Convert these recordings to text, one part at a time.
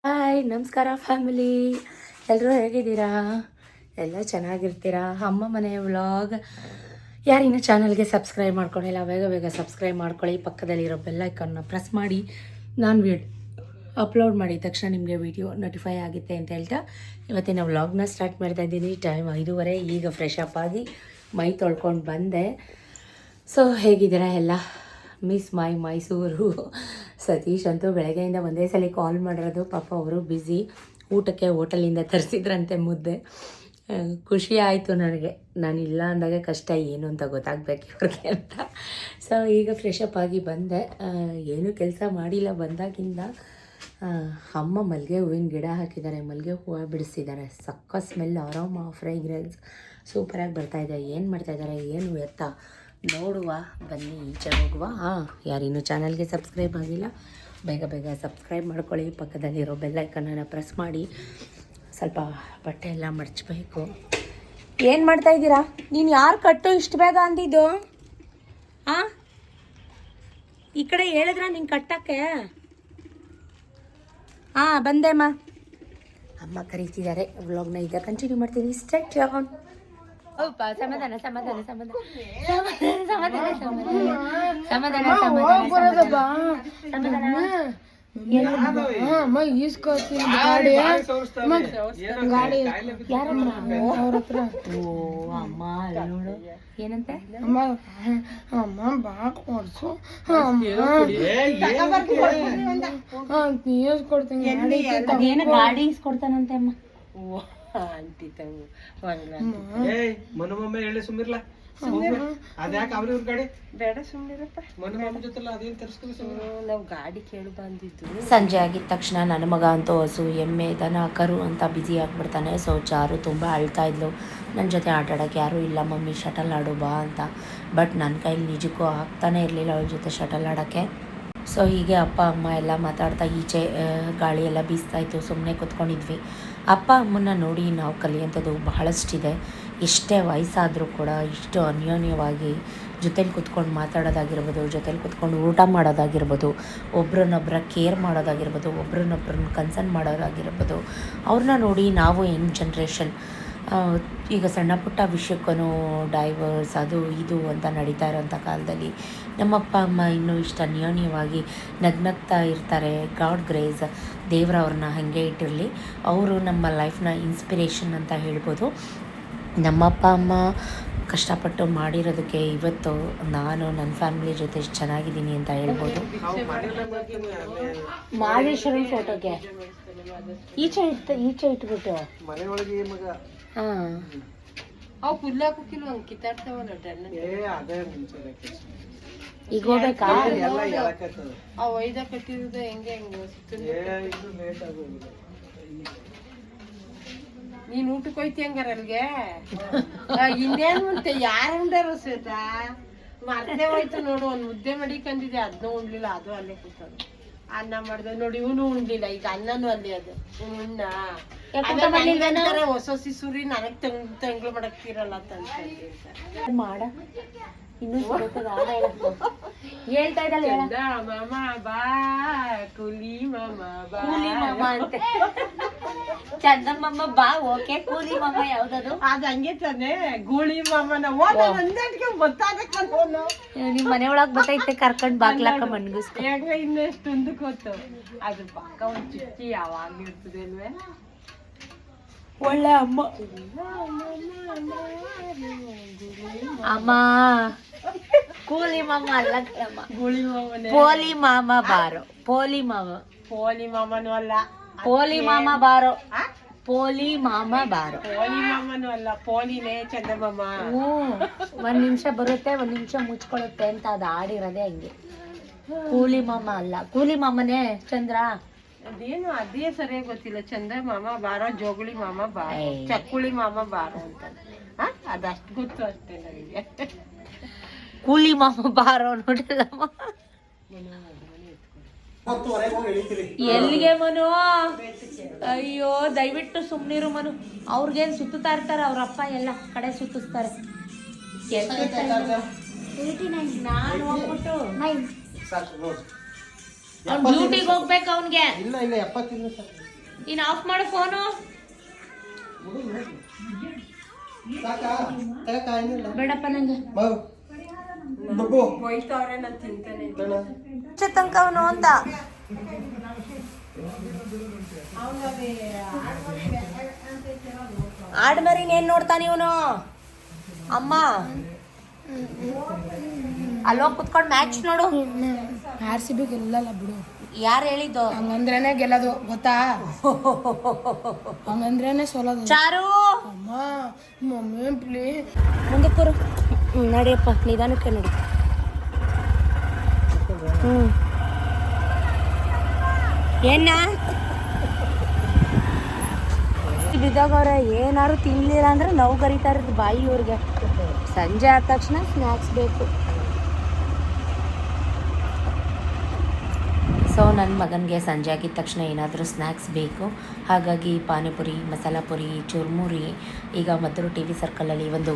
Hi ನಮಸ್ಕಾರ family, ಎಲ್ಲರೂ ಹೇಗಿದ್ದೀರಾ? ಎಲ್ಲ ಚೆನ್ನಾಗಿರ್ತೀರಾ? ಅಮ್ಮ ಮನೆ ವ್ಲಾಗ್ ಯಾರಿನ್ನೂ ಚಾನಲ್ಗೆ ಸಬ್ಸ್ಕ್ರೈಬ್ ಮಾಡ್ಕೊಂಡಿಲ್ಲ ಬೇಗ ಬೇಗ ಸಬ್ಸ್ಕ್ರೈಬ್ ಮಾಡ್ಕೊಳ್ಳಿ. ಪಕ್ಕದಲ್ಲಿರೋ ಬೆಲ್ ಐಕಾನ್ನ ಪ್ರೆಸ್ ಮಾಡಿ. ನಾನು ಅಪ್ಲೋಡ್ ಮಾಡಿದ ತಕ್ಷಣ ನಿಮಗೆ ವಿಡಿಯೋ ನೋಟಿಫೈ ಆಗುತ್ತೆ ಅಂತ ಹೇಳ್ತಾ ಇವತ್ತಿನ ವ್ಲಾಗ್ನ ಸ್ಟಾರ್ಟ್ ಮಾಡ್ತಾ ಇದ್ದೀನಿ. ಟೈಮ್ 5:30. ಈಗ ಫ್ರೆಶ್ ಅಪ್ ಆಗಿ ಮೈ ತೊಳ್ಕೊಂಡು ಬಂದೆ. ಸೊ ಹೇಗಿದ್ದೀರಾ ಎಲ್ಲ? ಮಿಸ್ ಮೈಸೂರು ಸತೀಶ್ ಅಂತೂ ಬೆಳಗ್ಗೆಯಿಂದ ಒಂದೇ ಸಲ ಕಾಲ್ ಮಾಡಿರೋದು. ಪಾಪ ಅವರು ಬ್ಯುಸಿ, ಊಟಕ್ಕೆ ಹೋಟೆಲಿಂದ ತರಿಸಿದ್ರಂತೆ ಮುದ್ದೆ. ಖುಷಿ ಆಯಿತು ನನಗೆ. ನಾನು ಇಲ್ಲ ಅಂದಾಗ ಕಷ್ಟ ಏನು ಅಂತ ಗೊತ್ತಾಗಬೇಕು ಇವ್ರಿಗೆ ಅಂತ. ಸೊ ಈಗ ಫ್ರೆಶ್ ಅಪ್ ಆಗಿ ಬಂದೆ. ಏನೂ ಕೆಲಸ ಮಾಡಿಲ್ಲ ಬಂದಾಗಿಂದ. ಅಮ್ಮ ಮಲ್ಲಿಗೆ ಹೂವಿನ ಗಿಡ ಹಾಕಿದ್ದಾರೆ, ಮಲ್ಲಿಗೆ ಹೂವು ಬಿಡಿಸಿದ್ದಾರೆ. ಸಕ್ಕ ಸ್ಮೆಲ್, ಆರಾಮ ಫ್ರೇಗ್ರೆನ್ಸ್ ಸೂಪರಾಗಿ ಬರ್ತಾಯಿದೆ. ಏನು ಮಾಡ್ತಾಯಿದ್ದಾರೆ ಏನು ಎತ್ತ ನೋಡುವ ಬನ್ನಿ, ಈಚೆ ಹೋಗುವ. ಯಾರಿನ್ನೂ ಚಾನಲ್ಗೆ ಸಬ್ಸ್ಕ್ರೈಬ್ ಆಗಿಲ್ಲ ಬೇಗ ಬೇಗ ಸಬ್ಸ್ಕ್ರೈಬ್ ಮಾಡ್ಕೊಳ್ಳಿ. ಪಕ್ಕದಲ್ಲಿರೋ ಬೆಲ್ ಐಕನನ್ನು ಪ್ರೆಸ್ ಮಾಡಿ. ಸ್ವಲ್ಪ ಬಟ್ಟೆ ಎಲ್ಲ ಮಡಚಬೇಕು. ಏನು ಮಾಡ್ತಾಯಿದ್ದೀರಾ? ನೀನು ಯಾರು ಕಟ್ಟು ಇಷ್ಟು ಬೇಗ ಅಂದಿದ್ದು? ಈ ಕಡೆ ಹೇಳಿದ್ರ ನೀನು ಕಟ್ಟಕ್ಕೆ? ಬಂದೆಮ್ಮ. ಅಮ್ಮ ಕರೀತಿದ್ದಾರೆ. ವ್ಲಾಗ್ನ ಈಗ ಕಂಟಿನ್ಯೂ ಮಾಡ್ತೀನಿ. Straight on. ಸಮಾಧಾನ ಸಮಾಧಾನ ಸಮಾಧಾನ ಸಮಾಧಾನ ಸಮಾಧಾನ ಸಮಾಧಾನ ನೋಡು ಏನಂತೆ ಅದೇನು ಗಾಡಿ ಇಸ್ಕೊಡ್ತಾನಂತೆ ಅಮ್ಮ. ಮನೊಮ್ಮೆ ಹೇಳಿ ಸುಮ್ಮಿರ್ಲ. ಅದ್ಯಾಕೆ ಅವ್ರ ಗಾಡಿ ಬೇಡ ಸುಮ್ಮಿರಪ್ಪ. ಮನೊಮ್ಮ ಜೊತೆಲ್ಲ ಅದೇನು ತರಿಸ್ಕೊಂಡು ನಾವು ಗಾಡಿ ಕೇಳು ಬಂದಿದ್ದು. ಸಂಜೆ ಆಗಿದ ತಕ್ಷಣ ನನ್ನ ಮಗ ಅಂತೂ ಹಸು ಎಮ್ಮೆ ದನ ಕರು ಅಂತ ಬ್ಯುಸಿ ಆಗಿಬಿಡ್ತಾನೆ. ಸೊ ಚಾರು ತುಂಬ ಅಳ್ತಾ ಇದ್ಲು, ನನ್ನ ಜೊತೆ ಆಟ ಆಡೋಕ್ಕೆ ಯಾರೂ ಇಲ್ಲ ಮಮ್ಮಿ, ಶಟಲ್ ಆಡು ಬಾ ಅಂತ. ಬಟ್ ನನ್ನ ಕೈಲಿ ನಿಜಕ್ಕೂ ಆಗ್ತಾನೆ ಇರಲಿಲ್ಲ ಅವಳ ಜೊತೆ ಶಟಲ್ ಆಡೋಕ್ಕೆ. ಸೊ ಹೀಗೆ ಅಪ್ಪ ಅಮ್ಮ ಎಲ್ಲ ಮಾತಾಡ್ತಾ ಈಚೆ ಗಾಳಿ ಎಲ್ಲ ಬೀಸ್ತಾಯಿತ್ತು. ಸುಮ್ಮನೆ ಕೂತ್ಕೊಂಡಿದ್ವಿ. ಅಪ್ಪ ಅಮ್ಮನ್ನ ನೋಡಿ ನಾವು ಕಲಿಯೋಂಥದ್ದು ಬಹಳಷ್ಟಿದೆ. ಎಷ್ಟೇ ವಯಸ್ಸಾದರೂ ಕೂಡ ಇಷ್ಟು ಅನ್ಯೋನ್ಯವಾಗಿ ಜೊತೇಲಿ ಕೂತ್ಕೊಂಡು ಮಾತಾಡೋದಾಗಿರ್ಬೋದು, ಜೊತೇಲಿ ಕೂತ್ಕೊಂಡು ಊಟ ಮಾಡೋದಾಗಿರ್ಬೋದು, ಒಬ್ರನ್ನೊಬ್ಬರ ಕೇರ್ ಮಾಡೋದಾಗಿರ್ಬೋದು, ಒಬ್ರನ್ನೊಬ್ರನ್ನ ಕನ್ಸರ್ನ್ ಮಾಡೋದಾಗಿರ್ಬೋದು, ಅವ್ರನ್ನ ನೋಡಿ ನಾವು ಯಂಗ್ ಜನ್ರೇಷನ್ ಈಗ ಸಣ್ಣ ಪುಟ್ಟ ವಿಷಯಕ್ಕೂ ಡೈವರ್ಸ್ ಅದು ಇದು ಅಂತ ನಡೀತಾ ಇರೋಂಥ ಕಾಲದಲ್ಲಿ ನಮ್ಮಪ್ಪ ಅಮ್ಮ ಇನ್ನೂ ಇಷ್ಟು ಅನ್ಯೋನ್ಯವಾಗಿ ನಗ್ನಗ್ತಾ ಇರ್ತಾರೆ. ಗಾಡ್ ಗ್ರೇಸ್, ದೇವರವ್ರನ್ನ ಹಾಗೆ ಇಟ್ಟಿರಲಿ. ಅವರು ನಮ್ಮ ಲೈಫ್ನ ಇನ್ಸ್ಪಿರೇಷನ್ ಅಂತ ಹೇಳ್ಬೋದು. ನಮ್ಮಪ್ಪ ಅಮ್ಮ ಕಷ್ಟಪಟ್ಟು ಮಾಡಿರೋದಕ್ಕೆ ಇವತ್ತು ನಾನು ನನ್ನ ಫ್ಯಾಮಿಲಿ ಜೊತೆ ಎಷ್ಟು ಚೆನ್ನಾಗಿದ್ದೀನಿ ಅಂತ ಹೇಳ್ಬೋದು. ಮಾದೇಶ್ವರನ ಫೋಟೋಗೆ ಈಚೆ ಇಟ್ಬಿಟ್ಟು ಈಗ ಹೋಗ್ಬೇಕಾ? ನೀನ್ ಊಟಕ್ಕೆ ಹೋಯ್ತಿ ಹಂಗಾರ ಅಲ್ಗೆ ಇನ್ನೇನು ಮತ್ತೆ ಯಾರು ಉಂಡಾರ ಶ್ವೇತಾ? ಮರ್ದೇ ಹೋಯ್ತು ನೋಡು. ಒಂದ್ ಮುದ್ದೆ ಮಡಿಕಂದಿದೆ, ಅದನ್ನೂ ಉಣ್ಲಿಲ್ಲ. ಅದು ಅಲ್ಲೇ ಕೂತದು. ಅನ್ನ ಮಾಡ್ದೆ ನೋಡಿ, ಇವನು ಉಣ್ಲಿಲ್ಲ. ಈಗ ಅನ್ನನೂ ಅಲ್ಲಿ ಅದು ಉಣ್ಣ ಹೊಸ ಸಿಸುರಿ ನನಗ್ ತಂಗ್ಳು ಮಾಡಕ್ತಿರಲ್ಲ ಅಂತ ಮಾಡ ಇನ್ನೂ ಹೇಳ್ತಾ ಇದ್ದಲ್ಲ ಮಾಮ ಬಾ ಕೂಲಿ ಮಾಮ ಬಾ, ಕೂಲಿ ಮಾಮ ಅಂತೆ. ಚಂದಮ್ಮಮ್ಮ ಬಾ. ಓಕೆ, ಕೂಲಿ ಮಾಮ ಯಾವ್ದದು? ಅದ್ ಹಂಗೆ ತಾನೆ, ಗೂಳಿ ಮಾಮನ ಒಂದಕ್ಕೆ ಗೊತ್ತಾಗಕ್ಕಂತ ನಿಮ್ ಮನೆ ಒಳಗ್ ಬರ್ತೈತೆ ಕರ್ಕೊಂಡ್ ಬಾಗ್ಲಾಕ ಮಣ್ಗಿಸ್ಕೊ. ಯಾಕ ಇನ್ನೆಷ್ಟು ಮುಂದಕ್ಕೆ ಗೊತ್ತು. ಅದು ಪಕ್ಕ ಒಂದ್ ಚಿಕ್ಕಿ ಯಾವಾಗ್ಲೂ ಇರ್ತದೆ ಅಲ್ವೇ. ಒಳ್ಳೆ ಅಮ್ಮ. ಅಮ್ಮ ಕೂಲಿ ಮಾಮ ಅಲ್ಲ ಕಣಮ್ಮ, ಗೂಳಿ ಮಾಮನೆ. ಪೋಲಿ ಮಾಮ ಬಾರೋ. ಪೋಲಿ ಮಾಮ, ಪೋಲಿ ಮಾಮನೂ ಅಲ್ಲ. ಪೋಲಿ ಮಾಮ ಬಾರೋ. ಪೋಲಿ ಮಾಮ ಬಾರೋ. ಪೋಲಿ ಮಾಮನೂ ಅಲ್ಲ, ಪೋಲಿನೇ ಚಂದಮಾಮ. ಒಂದ್ ನಿಮಿಷ ಬರುತ್ತೆ, ಒಂದ್ ನಿಮಿಷ ಮುಚ್ಕೊಳ್ಳುತ್ತೆ ಅಂತ ಅದು ಆಡಿರೋದೇ ಹಂಗೆ. ಕೂಲಿ ಮಾಮ ಅಲ್ಲ, ಕೂಲಿ ಮಾಮನೇ ಚಂದ್ರ. ಅದೇನು ಅದೇ ಸರಿಯಾಗಿ ಗೊತ್ತಿಲ್ಲ. ಚಂದ ಮಾಮ ಬಾರೋ, ಜೋಗುಳಿ ಮಾಮ ಬಾರೋ, ಚಕ್ಕುಳಿ ಮಾಮ ಬಾರೋ ಅಂತ ಅದಷ್ಟು ಗೊತ್ತು ಅಷ್ಟೇ ನನಗೆ. ಕೂಲಿ ಮಾಮ ಬಾರೋ ನೋಡಿಲ್ಲಮ್ಮ. ಎಲ್ಲಿಗೆ ಮನು? ಅಯ್ಯೋ ದಯವಿಟ್ಟು ಸುಮ್ನಿರು ಮನು. ಅವ್ರಿಗೇನ್ ಸುತ್ತಾ ಇರ್ತಾರೆ, ಅವ್ರ ಅಪ್ಪ ಎಲ್ಲ ಕಡೆ ಸುತ್ತಿಸ್ತಾರೆ. ನಾನು ಹೋಗ್ಬಿಟ್ಟು ಸಾಕು ನೋಡಿ. ಡ್ಯೂಟಿಗೆ ಹೋಗ್ಬೇಕು ಅವನ್ಗೆ. ಇಲ್ಲ ಇಲ್ಲ 70 ಸರ್. ಇನ್ನು ಆಫ್ ಮಾಡು ಫೋನು. ಬೇಡಪ್ಪ ನಂಗೆ ಹೋಯ್ತವ್ರೆ ನಾನು ತಿಂತಾನೆ ತನಕ ಅವನು ಅಂತ. ಆಡ್ಮರಿನ ಏನ್ ನೋಡ್ತಾನ ಇವನು? ಅಮ್ಮ ಅಲ್ಲೋಗಿ ಕುತ್ಕೊಂಡು ಮ್ಯಾಚ್ ನೋಡು. RCB ಗೆಲ್ಲಲ್ಲ ಬಿಡು. ಯಾರು ಹೇಳಿದ್ದು? ಹಂಗಂದ್ರೇನೆ ಗೆಲ್ಲೋದು ಗೊತ್ತಾ? ಹಂಗಂದ್ರೇನೆ ಸೋಲೋದು. ಚಾರು ಅಮ್ಮ ಮಮ್ಮಿ ಪ್ಲೀಸ್ ಮುಂದೆ ಕೂರು. ನಡಿಯಪ್ಪ ನಿಧಾನಕ್ಕೆ ನಡಿ. ಏನ ಬಿದ್ದೋಗವ್ರೆ. ಏನಾರು ತಿನ್ಲಿಲ್ಲ ಅಂದ್ರೆ ನೋವು ಕರಿತಾ ಇರೋದು ಬಾಯಿ ಇವ್ರಿಗೆ. ಸಂಜೆ ಆದ ತಕ್ಷಣ ಸ್ನ್ಯಾಕ್ಸ್ ಬೇಕು. ಸೊ ನನ್ನ ಮಗನಿಗೆ ಸಂಜೆ ಆಗಿದ ತಕ್ಷಣ ಏನಾದರೂ ಸ್ನ್ಯಾಕ್ಸ್ ಬೇಕು. ಹಾಗಾಗಿ ಪಾನಿಪುರಿ, ಮಸಾಲ ಪುರಿ, ಚುರ್ಮುರಿ, ಈಗ ಮದ್ದೂರು TV ಸರ್ಕಲಲ್ಲಿ ಒಂದು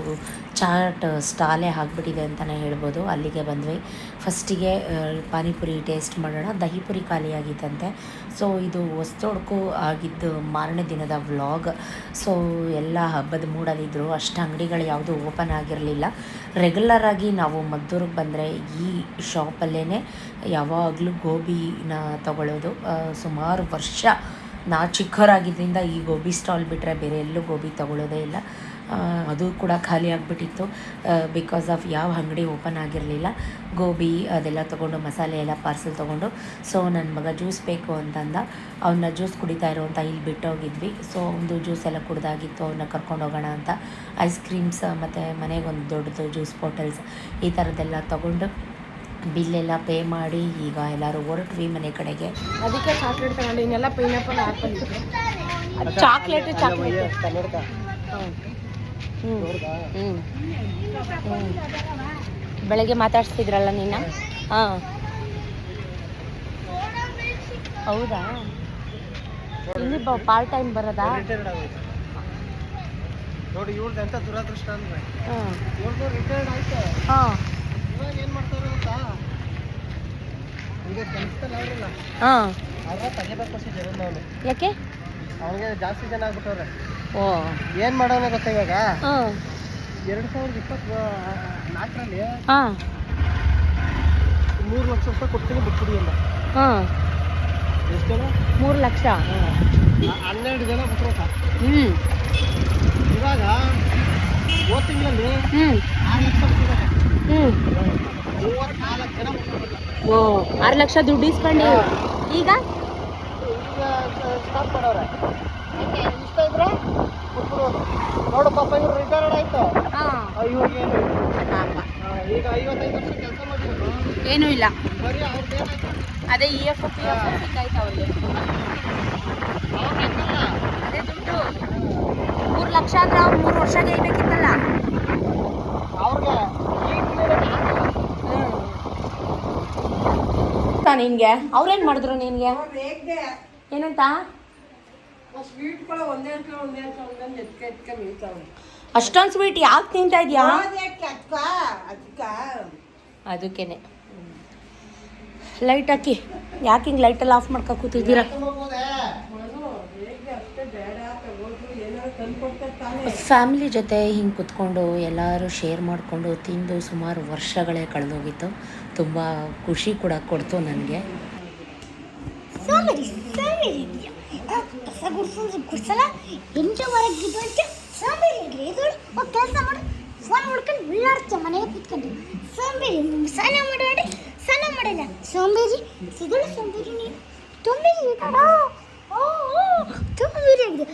ಚಾಟ್ ಸ್ಟಾಲೇ ಆಗಿಬಿಟ್ಟಿದೆ ಅಂತಲೇ ಹೇಳ್ಬೋದು. ಅಲ್ಲಿಗೆ ಬಂದ್ವಿ. ಫಸ್ಟಿಗೆ ಪಾನಿಪುರಿ ಟೇಸ್ಟ್ ಮಾಡೋಣ. ದಹಿಪುರಿ ಖಾಲಿಯಾಗಿತ್ತಂತೆ. ಸೊ ಇದು ಹೊಸತೊಡ್ಕು ಆಗಿದ್ದು ಮಾರನೇ ದಿನದ ವ್ಲಾಗ್. ಸೊ ಎಲ್ಲ ಹಬ್ಬದ ಮೂಡಲ್ಲಿದ್ದರು. ಅಷ್ಟು ಅಂಗಡಿಗಳು ಯಾವುದೂ ಓಪನ್ ಆಗಿರಲಿಲ್ಲ. ರೆಗ್ಯುಲರಾಗಿ ನಾವು ಮದ್ದೂರಿಗೆ ಬಂದರೆ ಈ ಶಾಪಲ್ಲೇ ಯಾವಾಗಲೂ ಗೋಬಿನ ತಗೊಳ್ಳೋದು. ಸುಮಾರು ವರ್ಷ ನಾ ಚಿಕ್ಕವರಾಗಿದ್ದರಿಂದ ಈ ಗೋಬಿ ಸ್ಟಾಲ್ ಬಿಟ್ಟರೆ ಬೇರೆ ಎಲ್ಲೂ ಗೋಬಿ ತಗೊಳ್ಳೋದೇ ಇಲ್ಲ. ಅದು ಕೂಡ ಖಾಲಿ ಆಗಿಬಿಟ್ಟಿತ್ತು. ಬಿಕಾಸ್ ಆಫ್ ಯಾವ ಅಂಗಡಿ ಓಪನ್ ಆಗಿರಲಿಲ್ಲ. ಗೋಬಿ ಅದೆಲ್ಲ ತೊಗೊಂಡು ಮಸಾಲೆ ಎಲ್ಲ ಪಾರ್ಸೆಲ್ ತೊಗೊಂಡು. ಸೊ ನನ್ನ ಮಗ ಜ್ಯೂಸ್ ಬೇಕು ಅಂತಂದ. ಅವನ್ನ ಜ್ಯೂಸ್ ಕುಡಿತಾ ಇರೋ ಅಂತ ಇಲ್ಲಿ ಬಿಟ್ಟೋಗಿದ್ವಿ. ಸೊ ಒಂದು ಜ್ಯೂಸ್ ಎಲ್ಲ ಕುಡ್ದಾಗಿತ್ತು. ಅವನ್ನ ಕರ್ಕೊಂಡು ಹೋಗೋಣ ಅಂತ ಐಸ್ ಕ್ರೀಮ್ಸ್ ಮತ್ತು ಮನೆಗೊಂದು ದೊಡ್ಡದು ಜ್ಯೂಸ್ ಬಾಟಲ್ಸ್ ಈ ಥರದ್ದೆಲ್ಲ ತೊಗೊಂಡು ಬಿಲ್ಲೆಲ್ಲ ಪೇ ಮಾಡಿ ಈಗ ಎಲ್ಲರೂ ಹೊರಟ್ವಿ ಮನೆ ಕಡೆಗೆ. ಅದಕ್ಕೆ ಚಾಕ್ಲೇಟ್ ತಗೊಂಡು ಇನ್ನೆಲ್ಲ ಪೈನಾಪಲ್ ಆಪಲ್ ಚಾಕ್ಲೇಟು ಬೆಳಗ್ಗೆ ಮಾತಾಡ್ಸ್ತಿದ್ರಲ್ಲ ನಿನ್ನ. ಹಾಂ ಹೌದಾ? ಇಲ್ಲಿ ಪಾರ್ಟ್ ಟೈಮ್ ಬರೋದಾ? ನೋಡಿ ಇವ್ರದ್ದು ಎಂತ ದುರಾದೃಷ್ಟ ಅಂದ್ರೆ ಹಾಂ ಇವ್ರದ್ದು ರಿಟೈರ್ಡ್ ಆಯ್ತು. ಹಾಂ ಇವಾಗ ಏನು ಮಾಡ್ತಾರೆ ಗೊತ್ತಾ? ಈಗ ಕೆಲಸದಲ್ಲಿ ಅವರಿಲ್ಲ. ಹಾಂ ಆದ್ರೆ ತೆಗಿಬೇಕು ಜಗನ್ ಅವನು. ಯಾಕೆ? ಅವನಿಗೆ ಜಾಸ್ತಿ ಜನ ಆಗ್ಬಿಟ್ಟವ್ರೆ. ಓ ಏನು ಮಾಡೋಣ ಗೊತ್ತಾ ಇವಾಗ? ಹಾಂ 2024ರಲ್ಲಿ ಹಾಂ 3 ಲಕ್ಷ ರೂಪಾಯಿ ಕೊಡ್ತೀನಿ ಬಿಟ್ಬಿಡಿ ಅಂತ. ಹಾಂ ಎಷ್ಟು ಜನ? 3 ಲಕ್ಷ. 12 ಜನ ಬಿಟ್ರೋಕ. ಹ್ಞೂ ಇವಾಗ ಹೋದ ತಿಂಗಳಲ್ಲಿ ಹ್ಞೂ 6 ಲಕ್ಷ ಬಿಟ್ಟಿದ್ದಾರೆ. ಹ್ಞೂ 34 ಜನ ಬಿಟ್ಟಿದ್ದಾರೆ. ಓ 6 ಲಕ್ಷ ದುಡ್ಡು ಇಸ್ಕೊಂಡು ಈಗ ಸ್ಟಾಪ್ ಮಾಡವ್ರೆ. ಇಷ್ಟ ಇದ್ರೆ ಬಿಟ್ಬಿಡೋದು. ನೋಡು ಪಾಪ ಇವ್ರು ರಿಟೈರ್ಡ್ ಆಯ್ತು. ಹಾಂ ಇವ್ರಿಗೆ ಈಗ 55 ವರ್ಷ ಕೆಲಸ ಮಾಡಿದ್ರು. ಏನೂ ಇಲ್ಲ. ಬರೀ ಅವ್ರದ್ದು ಏನಾಯ್ತು? ಅದೇ EF ಸಿಕ್ಕಾಯ್ತು ಅವ್ರಿಗೆ. ಅದೇ ದುಡ್ಡು 3 ಲಕ್ಷ ಅಂದ್ರೆ ಅವ್ರು 3 ವರ್ಷ ಗೆಲ್ಬೇಕಿತ್ತಲ್ಲ. ಅವ್ರಿಗೆ ನಿನ್ಗೆ ಅವ್ರೇನ್ ಮಾಡಿದ್ರು ನಿನ್ಗೆ? ಏನಂತ? ಸ್ವೀಟ್ಗಳು ಒಂದೇ ಒಂದೊಂದು ಎತ್ಕ ಮೀಳ್ತಾವೆ. ಅಷ್ಟೊಂದು ಸ್ವೀಟ್ ಯಾಕೆ ತಿಂತಾ ಇದ್ಯಾ? ಅದಕ್ಕೇನೆ ಲೈಟ್ ಹಾಕಿ. ಯಾಕೆ ಹಿಂಗೆ ಲೈಟೆಲ್ಲ ಆಫ್ ಮಾಡ್ಕೊ ಕೂತಿದ್ದೀರಾ? ಫ್ಯಾಮಿಲಿ ಜೊತೆ ಹಿಂಗೆ ಕುತ್ಕೊಂಡು ಎಲ್ಲರೂ ಶೇರ್ ಮಾಡಿಕೊಂಡು ತಿಂದು ಸುಮಾರು ವರ್ಷಗಳೇ ಕಳೆದೋಗಿತ್ತು. ತುಂಬ ಖುಷಿ ಕೂಡ ಕೊಡ್ತು ನನಗೆ. ಗುಡ್ಸಲ 8:30 ಅಂತ ಸೋಂಬೇರಿ ಇರಲಿ. ಇದು ಕೆಲಸ ಮಾಡಿ ಫೋನ್ ನೋಡ್ಕೊಂಡು ಉಳ್ಳಾಡ್ತ ಮನೆಗೆ ಕೂತ್ಕೊಂಡು ಸೋಂಬೇರಿ. ಸ್ನಾನ ಮಾಡಿ ಸ್ನಾನ ಮಾಡಲ್ಲ ಸೋಂಬೇರಿ. ಸಿಗಲ್ಲ ಸೋಂಬೇರಿ. ನೀನು ತುಂಬೇರಿ ತುಂಬೇರಿ ಆಗಿದೆ.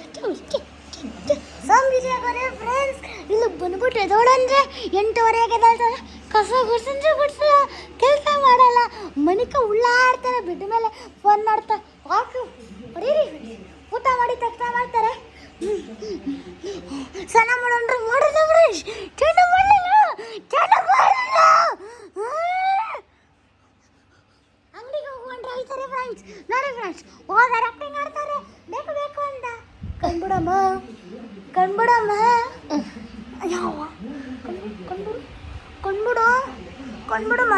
ಸೋಂಬೇರಿ ಆಗೋರೆ ಫ್ರೆಂಡ್ಸ್. ಇಲ್ಲಿ ಬಂದ್ಬಿಟ್ಟು ಎದೋಳಂದ್ರೆ 8:30 ಎದ್ದೇಳ್ತಾರೆ. ಕಸ ಗುಡ್ಸಂದ್ರೆ ಗುಡ್ಸಲ್ಲ, ಕೆಲಸ ಮಾಡಲ್ಲ, ಮನಿಕ ಉಳ್ಳಾಡ್ತಾರೆ, ಬೆಡ್ ಮೇಲೆ ಫೋನ್ ಮಾಡ್ತಾ ವಾಕು ಹೊಡೀರಿ. ಊಟ ಮಾಡಿ ತಕ್ಷಣ ಮಾಡ್ತಾರೆ. ಸ್ನಾನ ಮಾಡೋಣ್ರೆ ಮಾಡಿಲ್ಲ ಫ್ರೆಂಡ್ಸ್. ಚೆಂದ ಮಾಡಲಿಲ್ಲ ಅಂಗಡಿಗೆ ಹೋಗುವಂದ್ರೆ ಹೇಳ್ತಾರೆ ಫ್ರೆಂಡ್ಸ್. ನೋಡಿ ಫ್ರೆಂಡ್ಸ್ ಹೋದಾರ ಆಕ್ಟಿಂಗ್ ಆಡ್ತಾರೆ ಬೇಕು ಬೇಕು ಅಂತ. ಕಣ್ಬಿಡಮ್ಮ ಯಾವ ಕಣ್ಬಿಡು ಕಣ್ಬಿಡಮ್ಮ.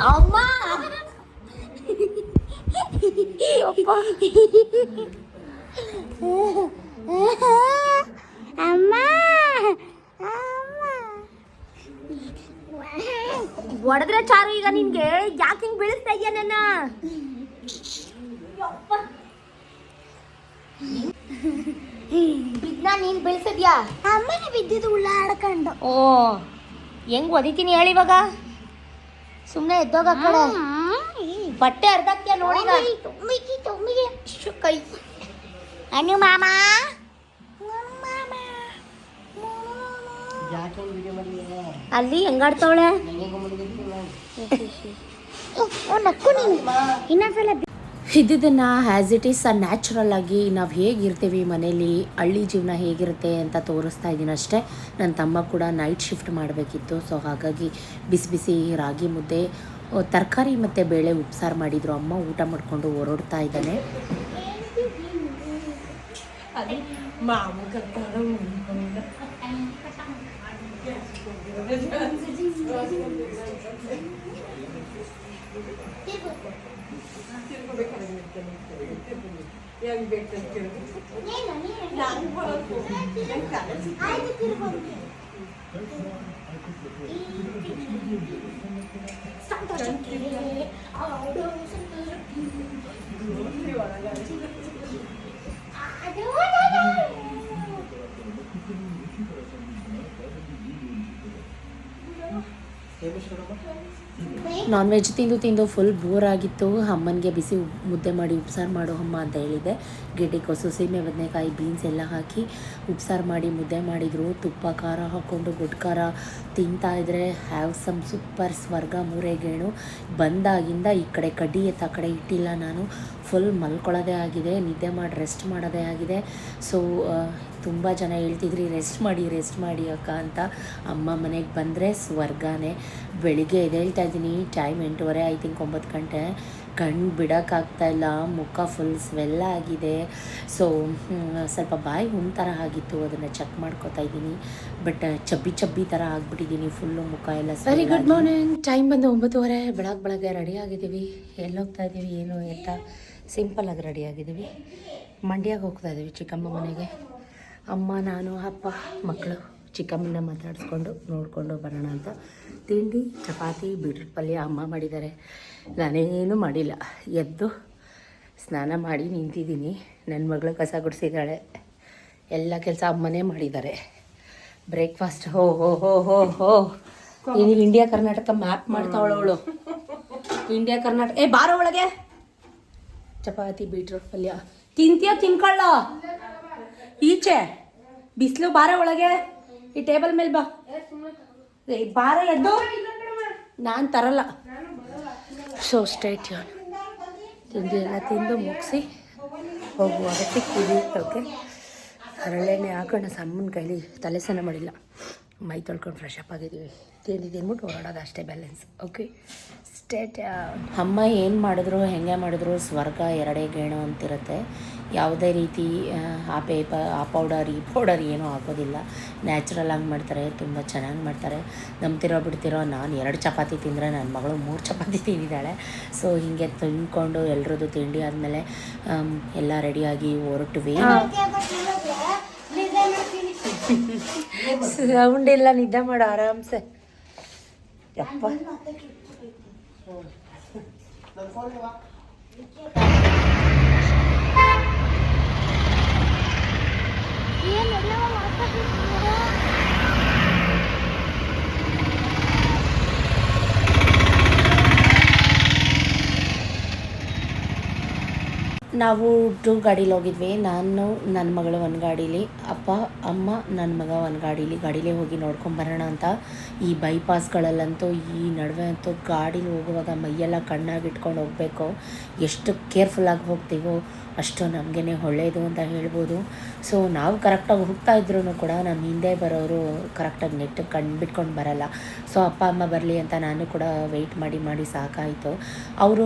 ಅಮ್ಮ ಅಮ್ಮ ಹೊಡೆದ್ರೆ ಚಾರು ಈಗ ನಿನ್ಗೆ ಯಾಕೆ ಹಿಂಗ್ ಬೀಳಿಸ್ತಾ ಇದೆಯಾ ನನ್ನ ಬಿದ್ನ ನೀನ್ ಬೀಳ್ಸಿದ್ಯಾ ಅಮ್ಮನೇ ಬಿದ್ದಿದ್ದು ಉಳ್ಳಾಡ್ಕೊಂಡು ಓ ಹೆಂಗ್ ಒದಿತೀನಿ ಹೇಳಿ ಇವಾಗ ಸುಮ್ಮನೆ ಎದ್ದೋಗ ಕಡೆ ಬಟ್ಟೆ ಅರ್ಧಕ್ಕೆ ನೋಡಿ ಕೈ ಅನ್ನು ಮಾಮ ಅಲ್ಲಿ ಹೆಂಗಾಡ್ತಾವಳೆ ನಕ್ಕು ನೀನು ಇನ್ನೊಂದ್ಸಲ ಇದ್ದಿದ್ದನ್ನು ಆ್ಯಸ್ ಇಟ್ ಈಸ್ ನ್ಯಾಚುರಲ್ ಆಗಿ ನಾವು ಹೇಗಿರ್ತೀವಿ ಮನೇಲಿ ಹಳ್ಳಿ ಜೀವನ ಹೇಗಿರುತ್ತೆ ಅಂತ ತೋರಿಸ್ತಾ ಇದ್ದೀನಿ ಅಷ್ಟೇ. ನನ್ನ ತಮ್ಮ ಕೂಡ ನೈಟ್ ಶಿಫ್ಟ್ ಮಾಡಬೇಕಿತ್ತು, ಸೊ ಹಾಗಾಗಿ ಬಿಸಿ ಬಿಸಿ ರಾಗಿ ಮುದ್ದೆ ತರಕಾರಿ ಮತ್ತು ಬೇಳೆ ಉಪ್ಸಾರು ಮಾಡಿದರು. ಅಮ್ಮ ಊಟ ಮಾಡಿಕೊಂಡು ಹೊರಡ್ತಾ ಇದ್ದಾನೆ. ನಾನ್ ವೆಜ್ ತಿಂದು ತಿಂದು ಫುಲ್ ಬೋರ್ ಆಗಿತ್ತು. ಅಮ್ಮನಿಗೆ ಬಿಸಿ ಮುದ್ದೆ ಮಾಡಿ ಉಪ್ಸಾರು ಮಾಡು ಅಮ್ಮ ಅಂತ ಹೇಳಿದೆ. ಗೆಡ್ಡೆಕೋಸು, ಸೀಮೆ ಬದನೆಕಾಯಿ, ಬೀನ್ಸ್ ಎಲ್ಲ ಹಾಕಿ ಉಪ್ಸಾರು ಮಾಡಿ ಮುದ್ದೆ ಮಾಡಿದರು. ತುಪ್ಪ ಖಾರ ಹಾಕ್ಕೊಂಡು ಗುಡ್ ಖಾರ ತಿಂತಾಯಿದ್ರೆ ಹ್ಯಾವ್ ಸಮ್ ಸೂಪರ್ ಸ್ವರ್ಗ ಮೂರೇಗೇಣು. ಬಂದಾಗಿಂದ ಈ ಕಡೆ ಕಡ್ಡಿ ಎತ್ತ ಕಡೆ ಇಟ್ಟಿಲ್ಲ ನಾನು. ಫುಲ್ ಮಲ್ಕೊಳ್ಳೋದೇ ಆಗಿದೆ, ನಿದ್ದೆ ಮಾಡಿ ರೆಸ್ಟ್ ಮಾಡೋದೇ ಆಗಿದೆ. ಸೊ ತುಂಬ ಜನ ಹೇಳ್ತಿದ್ರಿ ರೆಸ್ಟ್ ಮಾಡಿ ಅಕ್ಕ ಅಂತ. ಅಮ್ಮ ಮನೆಗೆ ಬಂದರೆ ಸ್ವರ್ಗನೇ. ಬೆಳಿಗ್ಗೆ ಎದ್ದೇಳ್ತಾ ಇದ್ದೀನಿ, ಟೈಮ್ 8:30, ಐ ಥಿಂಕ್ 9 ಗಂಟೆ. ಕಣ್ಣು ಬಿಡೋಕ್ಕಾಗ್ತಾಯಿಲ್ಲ, ಮುಖ ಫುಲ್ ಸ್ವೆಲ್ಲ ಆಗಿದೆ. ಸೊ ಸ್ವಲ್ಪ ಬಾಯಿ ಥರ ಆಗಿತ್ತು, ಅದನ್ನು ಚೆಕ್ ಮಾಡ್ಕೋತಾ ಇದ್ದೀನಿ. ಬಟ್ ಚಬ್ಬಿ ಥರ ಆಗಿಬಿಟ್ಟಿದ್ದೀನಿ, ಫುಲ್ಲು ಮುಖ ಎಲ್ಲ. Very good morning. ಟೈಮ್ ಬಂದು 9:30. ಬೆಳಗ್ಗೆ ರೆಡಿ ಆಗಿದ್ದೀವಿ. ಎಲ್ಲೋಗ್ತಾ ಇದ್ದೀವಿ ಏನು ಅಂತ ಸಿಂಪಲ್ಲಾಗಿ ರೆಡಿ ಆಗಿದ್ದೀವಿ. ಮಂಡ್ಯಕ್ಕೆ ಹೋಗ್ತಾ ಇದ್ದೀವಿ, ಚಿಕ್ಕಮ್ಮ ಮನೆಗೆ. ಅಮ್ಮ, ನಾನು, ಅಪ್ಪ, ಮಕ್ಕಳು ಚಿಕ್ಕಮ್ಮನ ಮಾತಾಡಿಸ್ಕೊಂಡು ನೋಡಿಕೊಂಡು ಬರೋಣ ಅಂತ. ತಿಂಡಿ ಚಪಾತಿ ಬೀಟ್ರೂಟ್ ಪಲ್ಯ ಅಮ್ಮ ಮಾಡಿದ್ದಾರೆ. ನಾನೇನು ಮಾಡಿಲ್ಲ. ಎದ್ದು ಸ್ನಾನ ಮಾಡಿ ನಿಂತಿದ್ದೀನಿ. ನನ್ನ ಮಗಳು ಕಸ ಗುಡಿಸಿದ್ದಾಳೆ. ಎಲ್ಲ ಕೆಲಸ ಅಮ್ಮನೇ ಮಾಡಿದ್ದಾರೆ. ಬ್ರೇಕ್ಫಾಸ್ಟ್ ಹೋ ನೀನು ಇಂಡಿಯಾ ಕರ್ನಾಟಕ ಮ್ಯಾಪ್ ಮಾಡ್ತಾವಳವಳು. ಇಂಡಿಯಾ ಕರ್ನಾಟಕ ಬಾರೋ ಒಳಗೆ. ಚಪಾತಿ ಬೀಟ್ರೂಟ್ ಪಲ್ಯ ತಿನ್ಕೊಳ್ಳ. ಈಚೆ ಬಿಸಿಲು ಬಾರ ಒಳಗೆ. ಈ ಟೇಬಲ್ ಮೇಲೆ ಬಾ. ಬಾರ ಎದ್ದು. ನಾನು ತರಲ್ಲ. ಸೊ ಸ್ಟ್ರೈಟ್ ತಿಂಡಿ ಎಲ್ಲ ತಿಂದು ಮುಗಿಸಿ ಹೋಗುವಾಗ ಸಿಕ್ಕಿದ್ವಿ. ಓಕೆ, ಹರಳೆಣ್ಣೆ ಹಾಕೊಂಡು ಸಮ್ಮನ ಕೈಲಿ ತಲೆ ಸ್ನಾನ ಮಾಡಿಲ್ಲ, ಮೈ ತೊಳ್ಕೊಂಡು ಫ್ರೆಶ್ ಅಪ್ ಆಗಿದ್ದೀವಿ. ತಿಂಡಿ ತಿಂದ್ಬಿಟ್ಟು ಹೊರಡೋದು ಅಷ್ಟೇ ಬ್ಯಾಲೆನ್ಸ್. Okay state. ಅಮ್ಮ ಏನು ಮಾಡಿದ್ರು ಹೆಂಗೆ ಮಾಡಿದ್ರು ಸ್ವರ್ಗ ಎರಡೇ ಗೇಣು ಅಂತಿರುತ್ತೆ. ಯಾವುದೇ ರೀತಿ ಆ ಪೌಡರ್ ಈ ಪೌಡರ್ ಏನೂ ಹಾಕೋದಿಲ್ಲ. ನ್ಯಾಚುರಲ್ ಆಗಿ ಮಾಡ್ತಾರೆ, ತುಂಬ ಚೆನ್ನಾಗಿ ಮಾಡ್ತಾರೆ. ನಂಬ್ತಿರೋ ಬಿಡ್ತಿರೋ, ನಾನು 2 ಚಪಾತಿ ತಿಂದರೆ ನನ್ನ ಮಗಳು 3 ಚಪಾತಿ ತಿಂದಿದ್ದಾಳೆ. ಸೊ ಹೀಗೆ ತಿಂದ್ಕೊಂಡು ಎಲ್ರದ್ದು ತಿಂಡಿ ಆದಮೇಲೆ ಎಲ್ಲ ರೆಡಿಯಾಗಿ ಹೊರಟ್ವಿ. ಸೌಂಡ್ ಇಲ್ಲ, ನಿದ್ದೆ ಮಾಡು ಆರಾಮ್ಸೆ. ಯಪ್ಪ ನಾವು 2 ಗಾಡೀಲಿ ಹೋಗಿದ್ವಿ. ನಾನು, ನನ್ನ ಮಗಳು ಒಂದು ಗಾಡೀಲಿ, ಅಪ್ಪ ಅಮ್ಮ ನನ್ನ ಮಗ ಒಂದು ಗಾಡೀಲೇ ಹೋಗಿ ನೋಡ್ಕೊಂಬರೋಣ ಅಂತ. ಈ ಬೈಪಾಸ್ಗಳಲ್ಲಂತೂ ಈ ನಡುವೆ ಅಂತೂ ಗಾಡೀಲಿ ಹೋಗುವಾಗ ಮೈಯೆಲ್ಲ ಕಣ್ಣಾಗಿಟ್ಕೊಂಡು ಹೋಗಬೇಕು. ಎಷ್ಟು ಕೇರ್ಫುಲ್ಲಾಗಿ ಹೋಗ್ತೀವೋ ಅಷ್ಟು ನಮಗೇ ಒಳ್ಳೆಯದು ಅಂತ ಹೇಳ್ಬೋದು. ಸೊ ನಾವು ಕರೆಕ್ಟಾಗಿ ಹೋಗ್ತಾ ಇದ್ರೂ ಕೂಡ ನಮ್ಮ ಹಿಂದೆ ಬರೋರು ಕರೆಕ್ಟಾಗಿ ನೆಟ್ಟಿಗೆ ಕಣ್ಣು ಬಿಟ್ಕೊಂಡು ಬರಲ್ಲ. ಸೊ ಅಪ್ಪ ಅಮ್ಮ ಬರಲಿ ಅಂತ ನಾನು ಕೂಡ ವೆಯ್ಟ್ ಮಾಡಿ ಸಾಕಾಯಿತು. ಅವರು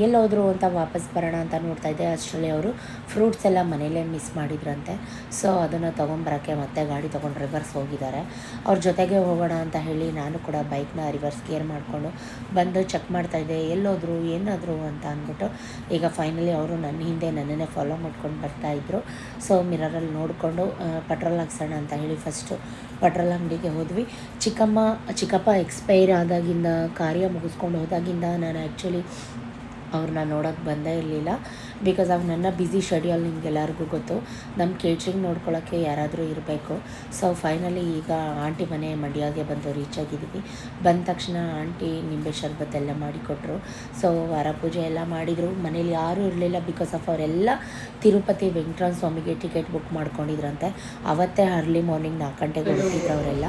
ಎಲ್ಲೋದ್ರು ಅಂತ ವಾಪಸ್ ಬರೋಣ ಅಂತ ನೋಡ್ತಾ ಇದ್ದೆ. ಅಷ್ಟರಲ್ಲಿ ಅವರು ಫ್ರೂಟ್ಸ್ ಎಲ್ಲ ಮನೇಲೇ ಮಿಸ್ ಮಾಡಿದ್ರಂತೆ. ಸೊ ಅದನ್ನು ತೊಗೊಂಬರೋಕ್ಕೆ ಮತ್ತೆ ಗಾಡಿ ತೊಗೊಂಡು ರಿವರ್ಸ್ ಹೋಗಿದ್ದಾರೆ. ಅವ್ರ ಜೊತೆಗೆ ಹೋಗೋಣ ಅಂತ ಹೇಳಿ ನಾನು ಕೂಡ ಬೈಕ್ನ ರಿವರ್ಸ್ ಗೇರ್ ಮಾಡಿಕೊಂಡು ಬಂದು ಚೆಕ್ ಮಾಡ್ತಾಯಿದ್ದೆ, ಎಲ್ಲೋದ್ರು ಏನಾದರೂ ಅಂತ ಅಂದ್ಬಿಟ್ಟು. ಈಗ ಫೈನಲಿ ಅವರು ನನ್ನ ಹಿಂದೆ ನನ್ನನ್ನೇ ಫಾಲೋ ಮಾಡ್ಕೊಂಡು ಬರ್ತಾಯಿದ್ರು. ಸೊ ಮಿರರಲ್ಲಿ ನೋಡಿಕೊಂಡು ಪೆಟ್ರೋಲ್ ಹಾಕ್ಸೋಣ ಅಂತ ಹೇಳಿ ಫಸ್ಟು ಪೆಟ್ರೋಲ್ ಅಂಗಡಿಗೆ ಹೋದ್ವಿ. ಚಿಕ್ಕಪ್ಪ ಎಕ್ಸ್ಪೈರ್ ಆದಾಗಿಂದ ಕಾರ್ಯ ಮುಗಿಸ್ಕೊಂಡು ಹೋದಾಗಿಂದ ನಾನು ಆ್ಯಕ್ಚುಲಿ ಅವ್ರನ್ನ ನೋಡೋಕ್ಕೆ ಬಂದೇ ಇರಲಿಲ್ಲ. ಬಿಕಾಸ್ ಆಫ್ ನನ್ನ ಬ್ಯುಸಿ ಶೆಡ್ಯೂಲ್ ನಿಮಗೆಲ್ಲರಿಗೂ ಗೊತ್ತು. ನಮ್ಮ ಕೇಟ್ರಿಂಗ್ ನೋಡ್ಕೊಳ್ಳೋಕ್ಕೆ ಯಾರಾದರೂ ಇರಬೇಕು. ಸೊ ಫೈನಲಿ ಈಗ ಆಂಟಿ ಮನೆ ಮಂಡ್ಯಗೆ ಬಂದು ರೀಚ್ ಆಗಿದ್ದೀವಿ. ಬಂದ ತಕ್ಷಣ ಆಂಟಿ ನಿಂಬೆ ಶರ್ಬತ್ ಎಲ್ಲ ಮಾಡಿಕೊಟ್ರು. ಸೊ ವಾರ ಪೂಜೆ ಎಲ್ಲ ಮಾಡಿದರು. ಮನೇಲಿ ಯಾರೂ ಇರಲಿಲ್ಲ ಬಿಕಾಸ್ ಆಫ್ ಅವರೆಲ್ಲ ತಿರುಪತಿ ವೆಂಕಟರಮಣ ಸ್ವಾಮಿಗೆ ಟಿಕೆಟ್ ಬುಕ್ ಮಾಡ್ಕೊಂಡಿದ್ರಂತೆ. ಅವತ್ತೇ ಅರ್ಲಿ ಮಾರ್ನಿಂಗ್ 4 ಗಂಟೆಗೆ ಹೋಗಿದ್ರು ಅವರೆಲ್ಲ.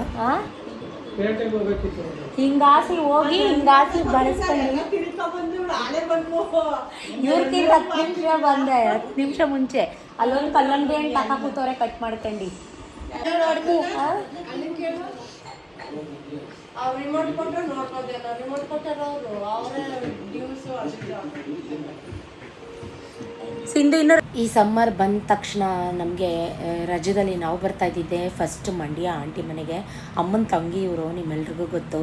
ಹಿಂಗಾಸಿ ಹೋಗಿ ಹಿಂಗಾಸಿ ಬಳಸ್ಕೊಂಡು ಇವ್ರಕ್ಕಿಂತ 10 ನಿಮಿಷ ಬಂದೆ, 10 ನಿಮಿಷ ಮುಂಚೆ ಅಲ್ಲೊಂದು ಕಲ್ಲಂಗಡಿ ಹಣ್ಣು ತಕ ಕೂತವ್ರೆ ಕಟ್ ಮಾಡ್ಕೊಂಡು. ರಿಮೋಟ್ ಕೊಟ್ಟರೆ ನೋಡ್ಬೋದೇನೋ, ರಿಮೋಟ್ ಕೊಟ್ಟರು ಅವರೇ ನ್ಯೂಸು ಸಿಂಧು ಇನ್ನೂ ಈ ಸಮ್ಮರ್ ಬಂದ ತಕ್ಷಣ ನಮಗೆ ರಜದಲ್ಲಿ ನಾವು ಬರ್ತಾ ಇದ್ದಿದ್ದೆ ಫಸ್ಟ್ ಮಂಡ್ಯ ಆಂಟಿ ಮನೆಗೆ. ಅಮ್ಮನ ತಂಗಿ ಇವರು, ನಿಮ್ಮೆಲ್ರಿಗೂ ಗೊತ್ತು.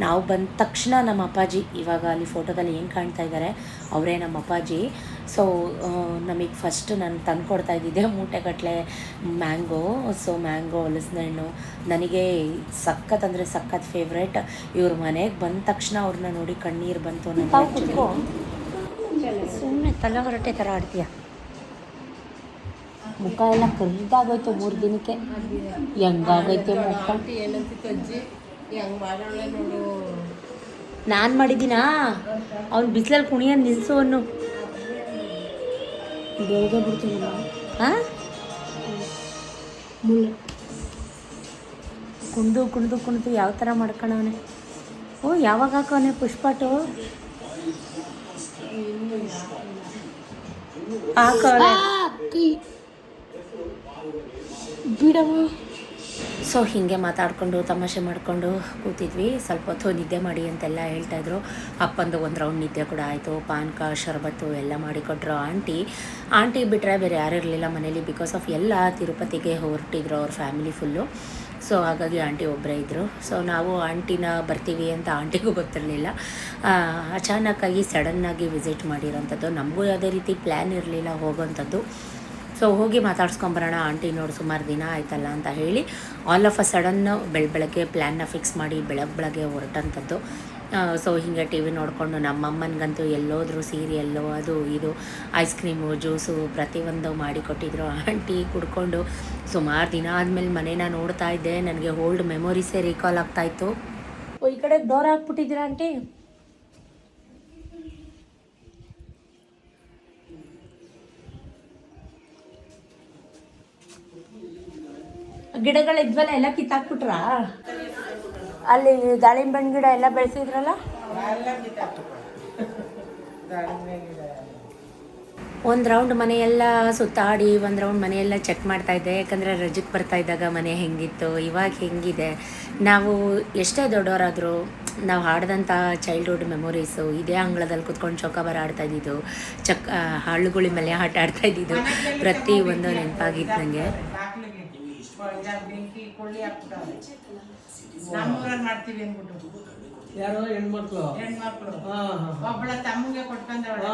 ನಾವು ಬಂದ ತಕ್ಷಣ ನಮ್ಮ ಅಪ್ಪಾಜಿ, ಇವಾಗ ಅಲ್ಲಿ ಫೋಟೋದಲ್ಲಿ ಏನು ಕಾಣ್ತಾ ಇದ್ದಾರೆ ಅವರೇ ನಮ್ಮ ಅಪ್ಪಾಜಿ. ಸೊ ನಮಗೆ ಫಸ್ಟ್ ನಾನು ತಂದು ಕೊಡ್ತಾ ಇದ್ದಿದ್ದೆ ಮೂಟೆಗಟ್ಟಲೆ ಮ್ಯಾಂಗೋ. ಸೊ ಮ್ಯಾಂಗೋ, ಹಲಸಿನ ಹಣ್ಣು ನನಗೆ ಸಖತ್ ಅಂದರೆ ಸಖತ್ ಫೇವ್ರೇಟ್. ಇವ್ರ ಮನೆಗೆ ಬಂದ ತಕ್ಷಣ ಅವ್ರನ್ನ ನೋಡಿ ಕಣ್ಣೀರು ಬಂತು ನನಗೆ. ಸುಮ್ಮನೆ ತಲೆ ಹೊರಟೆ ಥರ ಆಡ್ತೀಯ. ಮುಖ ಎಲ್ಲ ಕರಿದಾಗೋಯ್ತು 3 ದಿನಕ್ಕೆ. ಹೆಂಗಾಗೈತೆ ಮುಖ. ಏನಂತಿತ್ತು ಅಜ್ಜಿ, ಹೆಂಗೆ ಮಾಡೋಳೆ ನೋಡು. ನಾನು ಮಾಡಿದ್ದೀನಾ? ಅವ್ನು ಬಿಸಿಲಲ್ಲಿ ಕುಣಿಯೋದು ನಿಲ್ಲಿಸು ಅನ್ನು. ಬೇಗ ಬಿಡ್ತೀನಿ. ಹಾಂ, ಕುಣಿದು ಯಾವ ಥರ ಮಾಡ್ಕೊಳವನೆ. ಓ, ಯಾವಾಗ ಹಾಕೋನೆ ಪುಷ್ಪಾಟು ಬಿಡವು. ಸೊ ಹೀಗೆ ಮಾತಾಡಿಕೊಂಡು ತಮಾಷೆ ಮಾಡಿಕೊಂಡು ಕೂತಿದ್ವಿ. ಸ್ವಲ್ಪ ಹೊತ್ತು ನಿದ್ದೆ ಮಾಡಿ ಅಂತೆಲ್ಲ ಹೇಳ್ತಾಯಿದ್ರು. ಅಪ್ಪಂದು 1 ರೌಂಡ್ ನಿದ್ದೆ ಕೂಡ ಆಯಿತು. ಪಾನಕ ಶರಬತ್ತು ಎಲ್ಲ ಮಾಡಿಕೊಟ್ರು ಆಂಟಿ ಬಿಟ್ಟರೆ ಬೇರೆ ಯಾರು ಇರಲಿಲ್ಲ ಮನೇಲಿ. ಬಿಕಾಸ್ ಆಫ್ ಎಲ್ಲ ತಿರುಪತಿಗೆ ಹೊರಟಿದ್ರು ಅವ್ರ ಫ್ಯಾಮಿಲಿ ಫುಲ್ಲು. ಸೊ ಹಾಗಾಗಿ ಆಂಟಿ ಒಬ್ಬರೇ ಇದ್ದರು. ಸೊ ನಾವು ಆಂಟಿನ ಬರ್ತೀವಿ ಅಂತ ಆಂಟಿಗೂ ಗೊತ್ತಿರಲಿಲ್ಲ. ಅಚಾನಕ್ಕಾಗಿ ಸಡನ್ನಾಗಿ ವಿಸಿಟ್ ಮಾಡಿರೋಂಥದ್ದು. ನಮಗೂ ಯಾವುದೇ ರೀತಿ ಪ್ಲ್ಯಾನ್ ಇರಲಿಲ್ಲ ಹೋಗೋವಂಥದ್ದು. ಸೊ ಹೋಗಿ ಮಾತಾಡ್ಸ್ಕೊಂಬರೋಣ ಆಂಟಿ, ನೋಡಿ ಸುಮಾರು ದಿನ ಆಯ್ತಲ್ಲ ಅಂತ ಹೇಳಿ ಆಲ್ ಆಫ್ ಅ ಸಡನ್ ಬೆಳಗ್ಗೆ ಪ್ಲ್ಯಾನ್ನ ಫಿಕ್ಸ್ ಮಾಡಿ ಬೆಳಗ್ಗೆ ಹೊರಟಂಥದ್ದು. ಸೊ ಹೀಗೆ ಟಿ ವಿ ನೋಡಿಕೊಂಡು ನಮ್ಮಮ್ಮನಿಗಂತೂ ಎಲ್ಲೋದ್ರು ಸೀರಿಯಲ್ಲು ಅದು ಇದು ಐಸ್ ಕ್ರೀಮು ಜ್ಯೂಸು ಪ್ರತಿಯೊಂದು ಮಾಡಿಕೊಟ್ಟಿದ್ರು. ಆಂಟಿ ಕುಡ್ಕೊಂಡು ಸುಮಾರು ದಿನ ಆದಮೇಲೆ ಮನೇನ ನೋಡ್ತಾ ಇದ್ದೆ. ನನಗೆ ಓಲ್ಡ್ ಮೆಮೊರೀಸೇ ರೀಕಾಲ್ ಆಗ್ತಾಯಿತ್ತು. ಈ ಕಡೆ ಡೋರ್ ಹಾಕ್ಬಿಟ್ಟಿದ್ದೀರಾ ಆಂಟಿ? ಗಿಡಗಳಿದ್ವಲ್ಲ ಎಲ್ಲ ಕಿತ್ತಾಕ್ಬಿಟ್ರಾ? ಅಲ್ಲಿ ದಾಳಿಂಬೆ ಹಣ್ಣು ಗಿಡ ಎಲ್ಲ ಬೆಳೆಸಿದ್ರಲ್ಲ. ಒಂದು ರೌಂಡ್ ಮನೆಯೆಲ್ಲ ಸುತ್ತಾಡಿ 1 ರೌಂಡ್ ಮನೆಯೆಲ್ಲ ಚೆಕ್ ಮಾಡ್ತಾಯಿದ್ದೆ. ಯಾಕಂದರೆ ರಜಕ್ಕೆ ಬರ್ತಾ ಇದ್ದಾಗ ಮನೆ ಹೆಂಗಿತ್ತು, ಇವಾಗ ಹೆಂಗಿದೆ. ನಾವು ಎಷ್ಟೇ ದೊಡ್ಡವರಾದರೂ ನಾವು ಆಡ್ದಂಥ ಚೈಲ್ಡ್ಹುಡ್ ಮೆಮೊರೀಸು ಇದೇ ಅಂಗಳದಲ್ಲಿ ಕುತ್ಕೊಂಡು ಚೌಕಾಬಾರ ಆಡ್ತಾಯಿದ್ದು, ಹಳ್ಳುಗುಳಿ ಮೇಲೆ ಆಟ ಆಡ್ತಾಯಿದ್ದು ಪ್ರತಿಯೊಂದು ನೆನಪಾಗಿತ್ತು ನನಗೆ. ಬೆಂಕಿ ಕೊಳ್ಳಿ ಹಾಕ್ಬಿಟ್ಟವ್ರೆ. ನಮ್ಮೂರಲ್ಲಿ ಮಾಡ್ತೀವಿ ಅಂದ್ಬಿಟ್ಟು. ಯಾರೋ ಹೆಣ್ಮಕ್ಳು ಒಬ್ಬಳ ತಮ್ಮಗೆ ಕೊಟ್ಕೊಂಡವಳ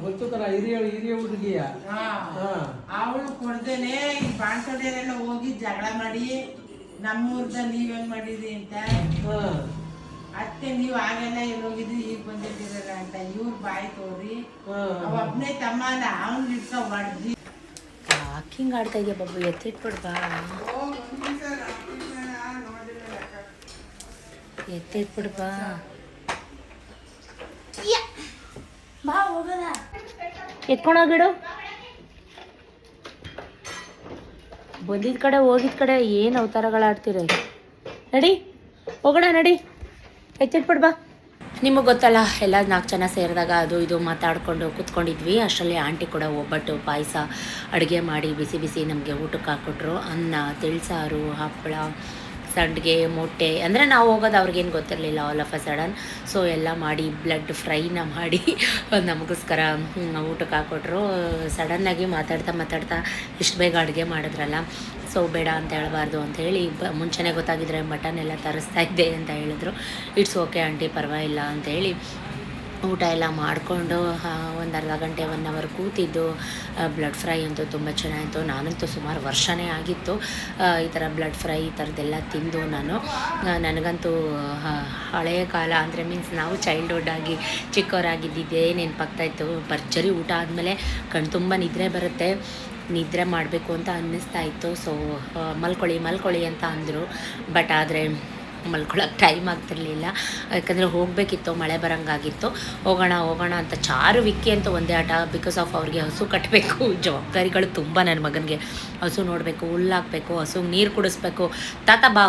ಗೊತ್ತು ತರ ಹಿರಿಯ ಹುಡುಗಿಯ. ಅವಳು ಕೊಡ್ದೇನೆ ಈ ಬಾಣ್ಸೋಡೆಲ್ಲ ಹೋಗಿ ಜಗಳ ಮಾಡಿ ನಮ್ಮೂರ್ದ ನೀವ್ ಹೆಂಗ್ ಮಾಡಿದ್ರಿ ಅಂತ. ಅದಕ್ಕೆ ನೀವ್ ಆಗೆಲ್ಲ ಎಲ್ಲಿ ಹೋಗಿದ್ರಿ ಈಗ ಬಂದಿದ್ದೀರಲ್ಲ ಅಂತ ಇವ್ರ ಬಾಯಿ ತೋರಿ ಒಬ್ನೇ ತಮ್ಮ ಅಲ್ಲ ಅವನ್ ಇಟ್ಕೊ ಹೊಡ್ದಿ. ಹಿಂಗೆ ಆಡ್ತಾ ಇದೆಯಾ ಬಾಬು, ಎತ್ತಿಟ್ಬಿಡ್ಬಾ, ಎತ್ತಿಟ್ಬಿಡ್ಬಾ. ಎತ್ಕೊಂಡೋಗಿಡು. ಬಂದಿದ್ದ ಕಡೆ ಹೋಗಿದ ಕಡೆ ಏನು ಅವತಾರಗಳಾಡ್ತೀರ. ನಡಿ ಹೋಗೋಣ, ನಡಿ, ಎತ್ತಿಟ್ಬಿಡ್ಬಾ. ನಿಮಗೆ ಗೊತ್ತಲ್ಲ, ಎಲ್ಲ 4 ಜನ ಸೇರಿದಾಗ ಅದು ಇದು ಮಾತಾಡಿಕೊಂಡು ಕೂತ್ಕೊಂಡಿದ್ವಿ. ಅಷ್ಟರಲ್ಲಿ ಆಂಟಿ ಕೂಡ ಒಬ್ಬಟ್ಟು ಪಾಯಸ ಅಡುಗೆ ಮಾಡಿ ಬಿಸಿ ಬಿಸಿ ನಮಗೆ ಊಟಕ್ಕೆ ಹಾಕ್ಕೊಟ್ರು. ಅನ್ನ, ತಿಳಿಸಾರು, ಹಪ್ಪಳ, ಸಂಡಿಗೆ ಮೊಟ್ಟೆ ಅಂದರೆ ನಾವು ಹೋಗೋದು ಅವ್ರಿಗೇನು ಗೊತ್ತಿರಲಿಲ್ಲ all of a sudden. So ಎಲ್ಲ ಮಾಡಿ ಬ್ಲಡ್ ಫ್ರೈನ ಮಾಡಿ ನಮಗೋಸ್ಕರ ಊಟಕ್ಕೆ ಹಾಕ್ಕೊಟ್ರು. ಸಡನ್ನಾಗಿ ಮಾತಾಡ್ತಾ ಇಷ್ಟು ಬೇಗ ಅಡುಗೆ ಮಾಡಿದ್ರಲ್ಲ, ಸೊ ಬೇಡ ಅಂತ ಹೇಳಬಾರ್ದು ಅಂಥೇಳಿ ಮುಂಚೆನೇ ಗೊತ್ತಾಗಿದ್ರೆ ಮಟನ್ ಎಲ್ಲ ತರಿಸ್ತಾ ಇದ್ದೆ ಅಂತ ಹೇಳಿದ್ರು. ಇಟ್ಸ್ ಓಕೆ ಆಂಟಿ, ಪರವಾಗಿಲ್ಲ ಅಂಥೇಳಿ ಊಟ ಎಲ್ಲ ಮಾಡಿಕೊಂಡು ಒಂದು ಅರ್ಧ ಗಂಟೆ 1 ಅವರ್ ಕೂತಿದ್ದು. ಬ್ಲಡ್ ಫ್ರೈ ಅಂತೂ ತುಂಬ ಚೆನ್ನಾಗಿತ್ತು. ನಾನಂತೂ ಸುಮಾರು ವರ್ಷನೇ ಆಗಿತ್ತು ಈ ಥರ ಬ್ಲಡ್ ಫ್ರೈ ಈ ಥರದ್ದೆಲ್ಲ ತಿಂದು. ನನಗಂತೂ ಹಳೆಯ ಕಾಲ ಅಂದರೆ ಮೀನ್ಸ್ ನಾವು ಚೈಲ್ಡ್ಹುಡ್ ಆಗಿ ಚಿಕ್ಕವರಾಗಿದ್ದಿದ್ದೇ ನೆನಪಾಗ್ತಾಯಿತ್ತು. ಭರ್ಜರಿ ಊಟ ಆದಮೇಲೆ ಕಣ್ಣು ತುಂಬ ನಿದ್ರೆ ಬರುತ್ತೆ, ನಿದ್ರೆ ಮಾಡಬೇಕು ಅಂತ ಅನ್ನಿಸ್ತಾ ಇತ್ತು. ಸೊ ಮಲ್ಕೊಳ್ಳಿ ಅಂತ ಅಂದರು. ಬಟ್ ಆದರೆ ಮಲ್ಕೊಳ್ಳೋಕೆ ಟೈಮ್ ಆಗ್ತಿರ್ಲಿಲ್ಲ, ಯಾಕಂದರೆ ಹೋಗಬೇಕಿತ್ತು, ಮಳೆ ಬರೋಂಗಾಗಿತ್ತು. ಹೋಗೋಣ ಅಂತ ಚಾರು ವಿಕ್ಕಿ ಅಂತ ಒಂದೇ ಆಟ. ಬಿಕಾಸ್ ಆಫ್ ಅವ್ರಿಗೆ ಹಸು ಕಟ್ಟಬೇಕು, ಜವಾಬ್ದಾರಿಗಳು ತುಂಬ. ನನ್ನ ಮಗನಿಗೆ ಹಸು ನೋಡಬೇಕು, ಹುಲ್ಲಾಕಬೇಕು, ಹಸುಗೆ ನೀರು ಕುಡಿಸ್ಬೇಕು. ತಾತ ಬಾ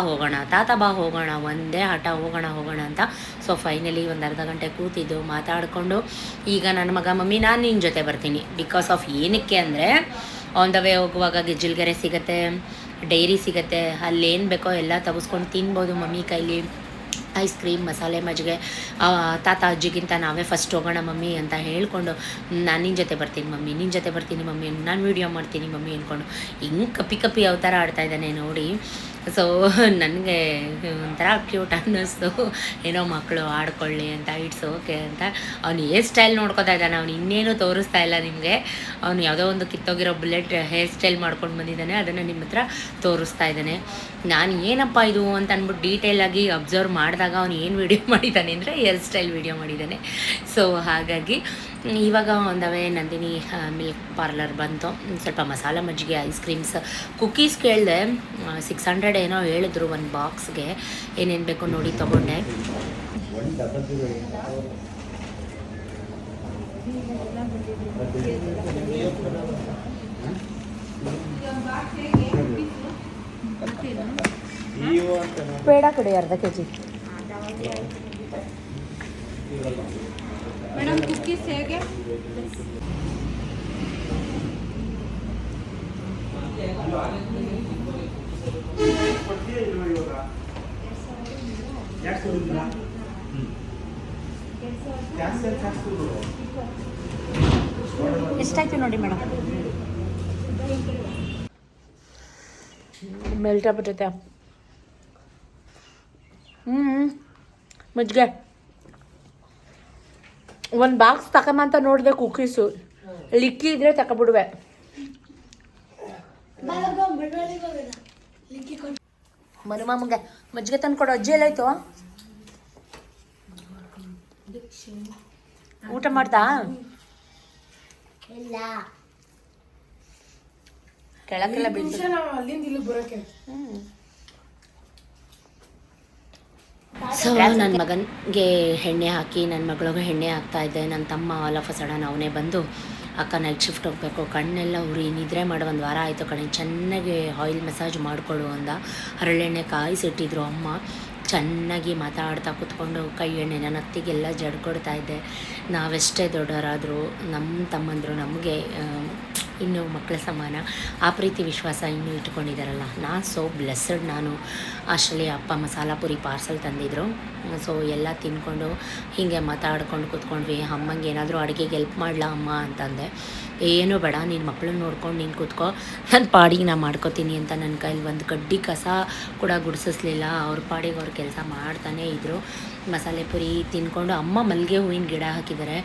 ಹೋಗೋಣ ಒಂದೇ ಆಟ, ಹೋಗೋಣ ಅಂತ. ಸೊ ಫೈನಲಿ ಒಂದು ಅರ್ಧ ಗಂಟೆ ಕೂತಿದ್ದು ಮಾತಾಡಿಕೊಂಡು ಈಗ ನನ್ನ ಮಗ, ಮಮ್ಮಿ ನಾನು ನಿನ್ನ ಜೊತೆ ಬರ್ತೀನಿ. ಬಿಕಾಸ್ ಆಫ್ ಏನಕ್ಕೆ ಅಂದರೆ ಆನ್ ದ ವೇ ಹೋಗುವಾಗ ಗೆಜ್ಜಿಲ್ಗೆರೆ ಸಿಗುತ್ತೆ, ಡೈರಿ ಸಿಗುತ್ತೆ, ಅಲ್ಲೇನು ಬೇಕೋ ಎಲ್ಲ ತಗಸ್ಕೊಂಡು ತಿನ್ಬೋದು ಮಮ್ಮಿ ಕೈಲಿ. ಐಸ್ ಕ್ರೀಮ್, ಮಸಾಲೆ ಮಜ್ಜಿಗೆ. ತಾತ ಅಜ್ಜಿಗಿಂತ ನಾವೇ ಫಸ್ಟ್ ಹೋಗೋಣ ಮಮ್ಮಿ ಅಂತ ಹೇಳ್ಕೊಂಡು, ನಾನು ನಿನ್ನ ಜೊತೆ ಬರ್ತೀನಿ ಮಮ್ಮಿ, ನಾನು ವೀಡಿಯೋ ಮಾಡ್ತೀನಿ ಮಮ್ಮಿ ಅಂದ್ಕೊಂಡು ಹಿಂಗೆ ಕಪ್ಪಿ ಅವತಾರ ಆಡ್ತಾಯಿದ್ದಾನೆ ನೋಡಿ. ಸೊ ನನಗೆ ಒಂಥರ ಕ್ಯೂಟ್ ಅನ್ನಿಸ್ತು. ಏನೋ ಮಕ್ಕಳು ಆಡ್ಕೊಳ್ಳಿ ಅಂತ, ಇಟ್ಸ್ ಓಕೆ ಅಂತ. ಅವ್ನು ಹೇರ್ ಸ್ಟೈಲ್ ನೋಡ್ಕೊತಾ ಇದ್ದಾನೆ. ಅವ್ನು ಇನ್ನೇನು ತೋರಿಸ್ತಾ ಇಲ್ಲ ನಿಮಗೆ. ಅವನು ಯಾವುದೋ ಒಂದು ಕಿತ್ತೋಗಿರೋ ಬುಲೆಟ್ ಹೇರ್ ಸ್ಟೈಲ್ ಮಾಡ್ಕೊಂಡು ಬಂದಿದ್ದಾನೆ, ಅದನ್ನು ನಿಮ್ಮ ಹತ್ರ ತೋರಿಸ್ತಾ ಇದ್ದಾನೆ. ನಾನು ಏನಪ್ಪ ಇದು ಅಂತ ಅಂದ್ಬಿಟ್ಟು ಡೀಟೇಲಾಗಿ ಅಬ್ಸರ್ವ್ ಮಾಡಿದಾಗ ಅವನು ಏನು ವೀಡಿಯೋ ಮಾಡಿದ್ದಾನೆ ಅಂದರೆ ಹೇರ್ ಸ್ಟೈಲ್ ವೀಡಿಯೋ ಮಾಡಿದ್ದಾನೆ. ಸೊ ಹಾಗಾಗಿ ಇವಾಗ ಒಂದವೇ ನಂದಿನಿ ಮಿಲ್ಕ್ ಪಾರ್ಲರ್ ಬಂತು. ಸ್ವಲ್ಪ ಮಸಾಲ ಮಜ್ಜಿಗೆ, ಐಸ್ ಕ್ರೀಮ್ಸ್, ಕುಕ್ಕೀಸ್ ಕೇಳಿದೆ. 600 ಏನೋ ಹೇಳಿದ್ರು ಒಂದು ಬಾಕ್ಸ್ಗೆ. ಏನೇನು ಬೇಕೋ ನೋಡಿ ತೊಗೊಂಡೆ. ಬೇಡ ಕಡೆ ಅರ್ಧ kg. ಮೇಡಮ್ ಕುಕ್ಕೀಸ್ ಹೇಗೆ? ಎಷ್ಟಾಯ್ತು ನೋಡಿ ಮೇಡಮ್. ಮೆಲ್ಟ್ ಆಗ್ಬಿಟ್ಟೈತೆ. ಮಜ್ಜಿಗೆ ಒಂದು ಬಾಕ್ಸ್ ತಗೊಂಬಂತ ನೋಡಿದೆ. ಕುಕ್ಕೀಸು ಲಿಕ್ಕಿ ಇದ್ರೆ ತಗೊಬಿಡುವೆ. ಮನುಮಾಮಗೆ ಮಜ್ಜಿಗೆ ತಂದು ಕೊಡು. ಅಜ್ಜಿ ಎಲ್ಲಾಯ್ತು? ಊಟ ಮಾಡ್ತಾ? ಕೆಳಕ್ಕೆಲ್ಲ ಬಿಟ್ಟು ಅಲ್ಲಿಂದ ಇಲ್ಲಿ ಬರೋಕೆ. ಸೊ ನನ್ನ ಮಗನಿಗೆ ಎಣ್ಣೆ ಹಾಕಿ ನನ್ನ ಮಗಳಿಗೂ ಎಣ್ಣೆ ಹಾಕ್ತಾಯಿದ್ದೆ. ನನ್ನ ತಮ್ಮ ಆಲ್ ಆಫ್ ಅ ಸಡನ್ ಅವನೇ ಬಂದು, ಅಕ್ಕ ನೈಟ್ ಶಿಫ್ಟ್ ಹೋಗಬೇಕು, ಕಣ್ಣೆಲ್ಲ ಉರಿ, ನಿದ್ರೆ ಮಾಡಿ 1 ವಾರ ಆಯಿತು ಕಣೆ, ಚೆನ್ನಾಗಿ ಆಯಿಲ್ ಮಸಾಜ್ ಮಾಡಿಕೊಡು ಅಂದ. ಹರಳೆಣ್ಣೆ ಕಾಯಿಸಿಟ್ಟಿದ್ರು ಅಮ್ಮ. ಚೆನ್ನಾಗಿ ಮಾತಾಡ್ತಾ ಕೂತ್ಕೊಂಡು ಕೈ ಎಣ್ಣೆ ನನ್ನ ಹತ್ತಿಗೆಲ್ಲ ಜಡ್ಕೊಡ್ತಾಯಿದ್ದೆ. ನಾವೆಷ್ಟೇ ದೊಡ್ಡವರಾದರೂ ನಮ್ಮ ತಮ್ಮಂದರು ನಮಗೆ ಇನ್ನೂ ಮಕ್ಕಳ ಸಮಾನ. ಆ ಪ್ರೀತಿ ವಿಶ್ವಾಸ ಇನ್ನೂ ಇಟ್ಕೊಂಡಿದ್ದಾರಲ್ಲ. ನಾನು ಸೋ ಬ್ಲೆಸ್ಸಡ್. ನಾನು ಅಷ್ಟರಲ್ಲಿ ಅಪ್ಪ ಮಸಾಲ ಪುರಿ ಪಾರ್ಸಲ್ ತಂದಿದ್ರು. ಸೊ ಎಲ್ಲ ತಿನ್ಕೊಂಡು ಹೀಗೆ ಮಾತಾಡ್ಕೊಂಡು ಕೂತ್ಕೊಂಡ್ವಿ. ಅಮ್ಮಂಗೆ ಏನಾದರೂ ಅಡುಗೆಗೆ ಹೆಲ್ಪ್ ಮಾಡಲಾ ಅಮ್ಮ ಅಂತಂದೆ. ಏನೂ ಬೇಡ, ನೀನು ಮಕ್ಕಳನ್ನ ನೋಡ್ಕೊಂಡು ನೀನು ಕೂತ್ಕೋ, ನನ್ನ ಪಾಡಿಗೆ ನಾನು ಮಾಡ್ಕೋತೀನಿ ಅಂತ ನನ್ನ ಕೈಲಿ ಒಂದು ಕಡ್ಡಿ ಕಸ ಕೂಡ ಗುಡಿಸಿಸ್ಲಿಲ್ಲ. ಅವ್ರ ಪಾಡಿಗೆ ಅವ್ರ ಕೆಲಸ ಮಾಡ್ತಾನೇ ಇದ್ದರು. ಮಸಾಲೆ ಪುರಿ ತಿನ್ಕೊಂಡು ಅಮ್ಮ ಮಲ್ಲಿಗೆ ಹೂವಿನ ಗಿಡ ಹಾಕಿದ್ದಾರೆ.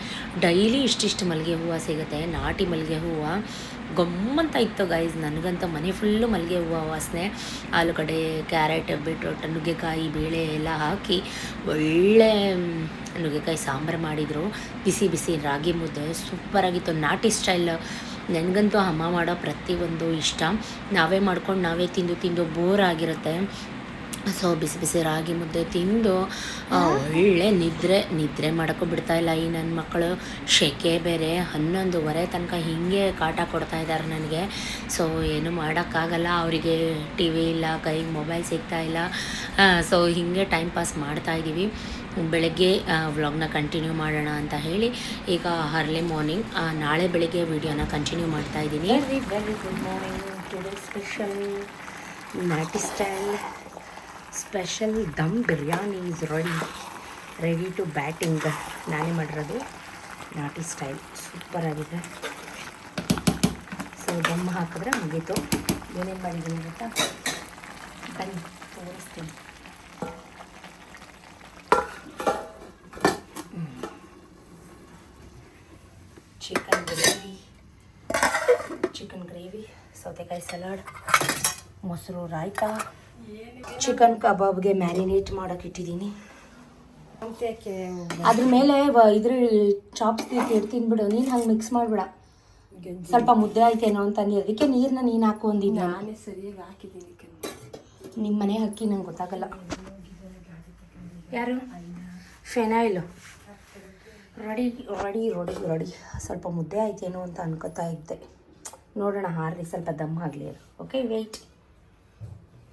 ಡೈಲಿ ಇಷ್ಟಿಷ್ಟು ಮಲ್ಲಿಗೆ ಹೂವು ಸಿಗುತ್ತೆ, ನಾಟಿ ಮಲ್ಲಿಗೆ ಹೂವು. ಗಮ್ಮಂತ ಇತ್ತು ಗೈಸ್. ನನಗಂತೂ ಮನೆ ಫುಲ್ಲು ಮಲ್ಲಿಗೆ ಹೂವು ವಾಸನೆ. ಆಲೂಗಡ್ಡೆ, ಕ್ಯಾರೆಟ್, ಬೀಟ್ರೋಟ್, ನುಗ್ಗೆಕಾಯಿ, ಬೇಳೆ ಎಲ್ಲ ಹಾಕಿ ಒಳ್ಳೆ ನುಗ್ಗೆಕಾಯಿ ಸಾಂಬಾರು ಮಾಡಿದರು. ಬಿಸಿ ಬಿಸಿ ರಾಗಿ ಮುದ್ದೆ ಸೂಪರಾಗಿತ್ತು, ನಾಟಿ ಸ್ಟೈಲ್. ನನಗಂತೂ ಅಮ್ಮ ಮಾಡೋ ಪ್ರತಿಯೊಂದು ಇಷ್ಟ. ನಾವೇ ಮಾಡ್ಕೊಂಡು ನಾವೇ ತಿಂದು ಬೋರ್ ಆಗಿರುತ್ತೆ. ಸೊ ಬಿಸಿ ಬಿಸಿ ರಾಗಿ ಮುದ್ದೆ ತಿಂದು ಒಳ್ಳೆ ನಿದ್ರೆ ಮಾಡೋಕ್ಕೂ ಬಿಡ್ತಾಯಿಲ್ಲ ಈ ನನ್ನ ಮಕ್ಕಳು. ಶೆಕೆ ಬೇರೆ 11:30 ತನಕ ಹೀಗೆ ಕಾಟ ಕೊಡ್ತಾಯಿದ್ದಾರೆ ನನಗೆ. ಸೊ ಏನು ಮಾಡೋಕ್ಕಾಗಲ್ಲ, ಅವರಿಗೆ ಟಿ ವಿ ಇಲ್ಲ, ಕೈಗೆ ಮೊಬೈಲ್ ಸಿಗ್ತಾಯಿಲ್ಲ. ಸೊ ಹೀಗೆ ಟೈಮ್ ಪಾಸ್ ಮಾಡ್ತಾಯಿದ್ದೀವಿ. ಬೆಳಗ್ಗೆ ವ್ಲಾಗ್ನ ಕಂಟಿನ್ಯೂ ಮಾಡೋಣ ಅಂತ ಹೇಳಿ ಈಗ ಅರ್ಲಿ ಮಾರ್ನಿಂಗ್, ನಾಳೆ ಬೆಳಗ್ಗೆ ವೀಡಿಯೋನ ಕಂಟಿನ್ಯೂ ಮಾಡ್ತಾಯಿದ್ದೀನಿ. Very good morning. Today special ನಾಟಿ style special dum biryani is ready to batting. ನಾನೇ ಮಾಡಿರೋದು, ನಾಟಿ ಸ್ಟೈಲ್, ಸೂಪರಾಗಿದೆ. ಸೊ ದಮ್ ಹಾಕಿದ್ರೆ ಮುಗೀತು. ಏನೇನು ಮಾಡಿದ್ದೀನಿ ಗೊತ್ತಾ, ಬನ್ನಿ ತೋರಿಸ್ತೀನಿ. ಚಿಕನ್ ಗ್ರೇವಿ, ಸೌತೆಕಾಯಿ ಸಲಾಡ್, ಮೊಸರು ರಾಯ್ತ, ಚಿಕನ್ ಕಬಾಬ್ಗೆ ಮ್ಯಾರಿನೇಟ್ ಮಾಡೋಕೆ ಇಟ್ಟಿದ್ದೀನಿ. ಅದ್ರ ಮೇಲೆ ಇದ್ರ ಚಾಪ್ಸ್ ಇಡ್ತೀನಿ ಬಿಡು, ನೀನು ಹಂಗೆ ಮಿಕ್ಸ್ ಮಾಡಿಬಿಡ. ಸ್ವಲ್ಪ ಮುದ್ದೆ ಆಯ್ತೇನೋ ಅಂತ ಅದಕ್ಕೆ ನೀರನ್ನ ನೀನು ಹಾಕು ಅಂದಿದ್ದ. ನಾನೇ ಸರಿಯಾಗಿ ಹಾಕಿದ್ದೀನಿ. ನಿಮ್ಮ ಮನೆ ಅಕ್ಕಿ ನಂಗೆ ಗೊತ್ತಾಗಲ್ಲ. ಯಾರು phenyl ready ready ready ready. ಸ್ವಲ್ಪ ಮುದ್ದೆ ಆಯ್ತೇನೋ ಅಂತ ಅನ್ಕೋತಾ ಇದ್ದೆ. ನೋಡೋಣ, ಹಾರ್ರಿ ಸ್ವಲ್ಪ ದಮ್ ಆಗಲಿ ಅದು. Okay weight.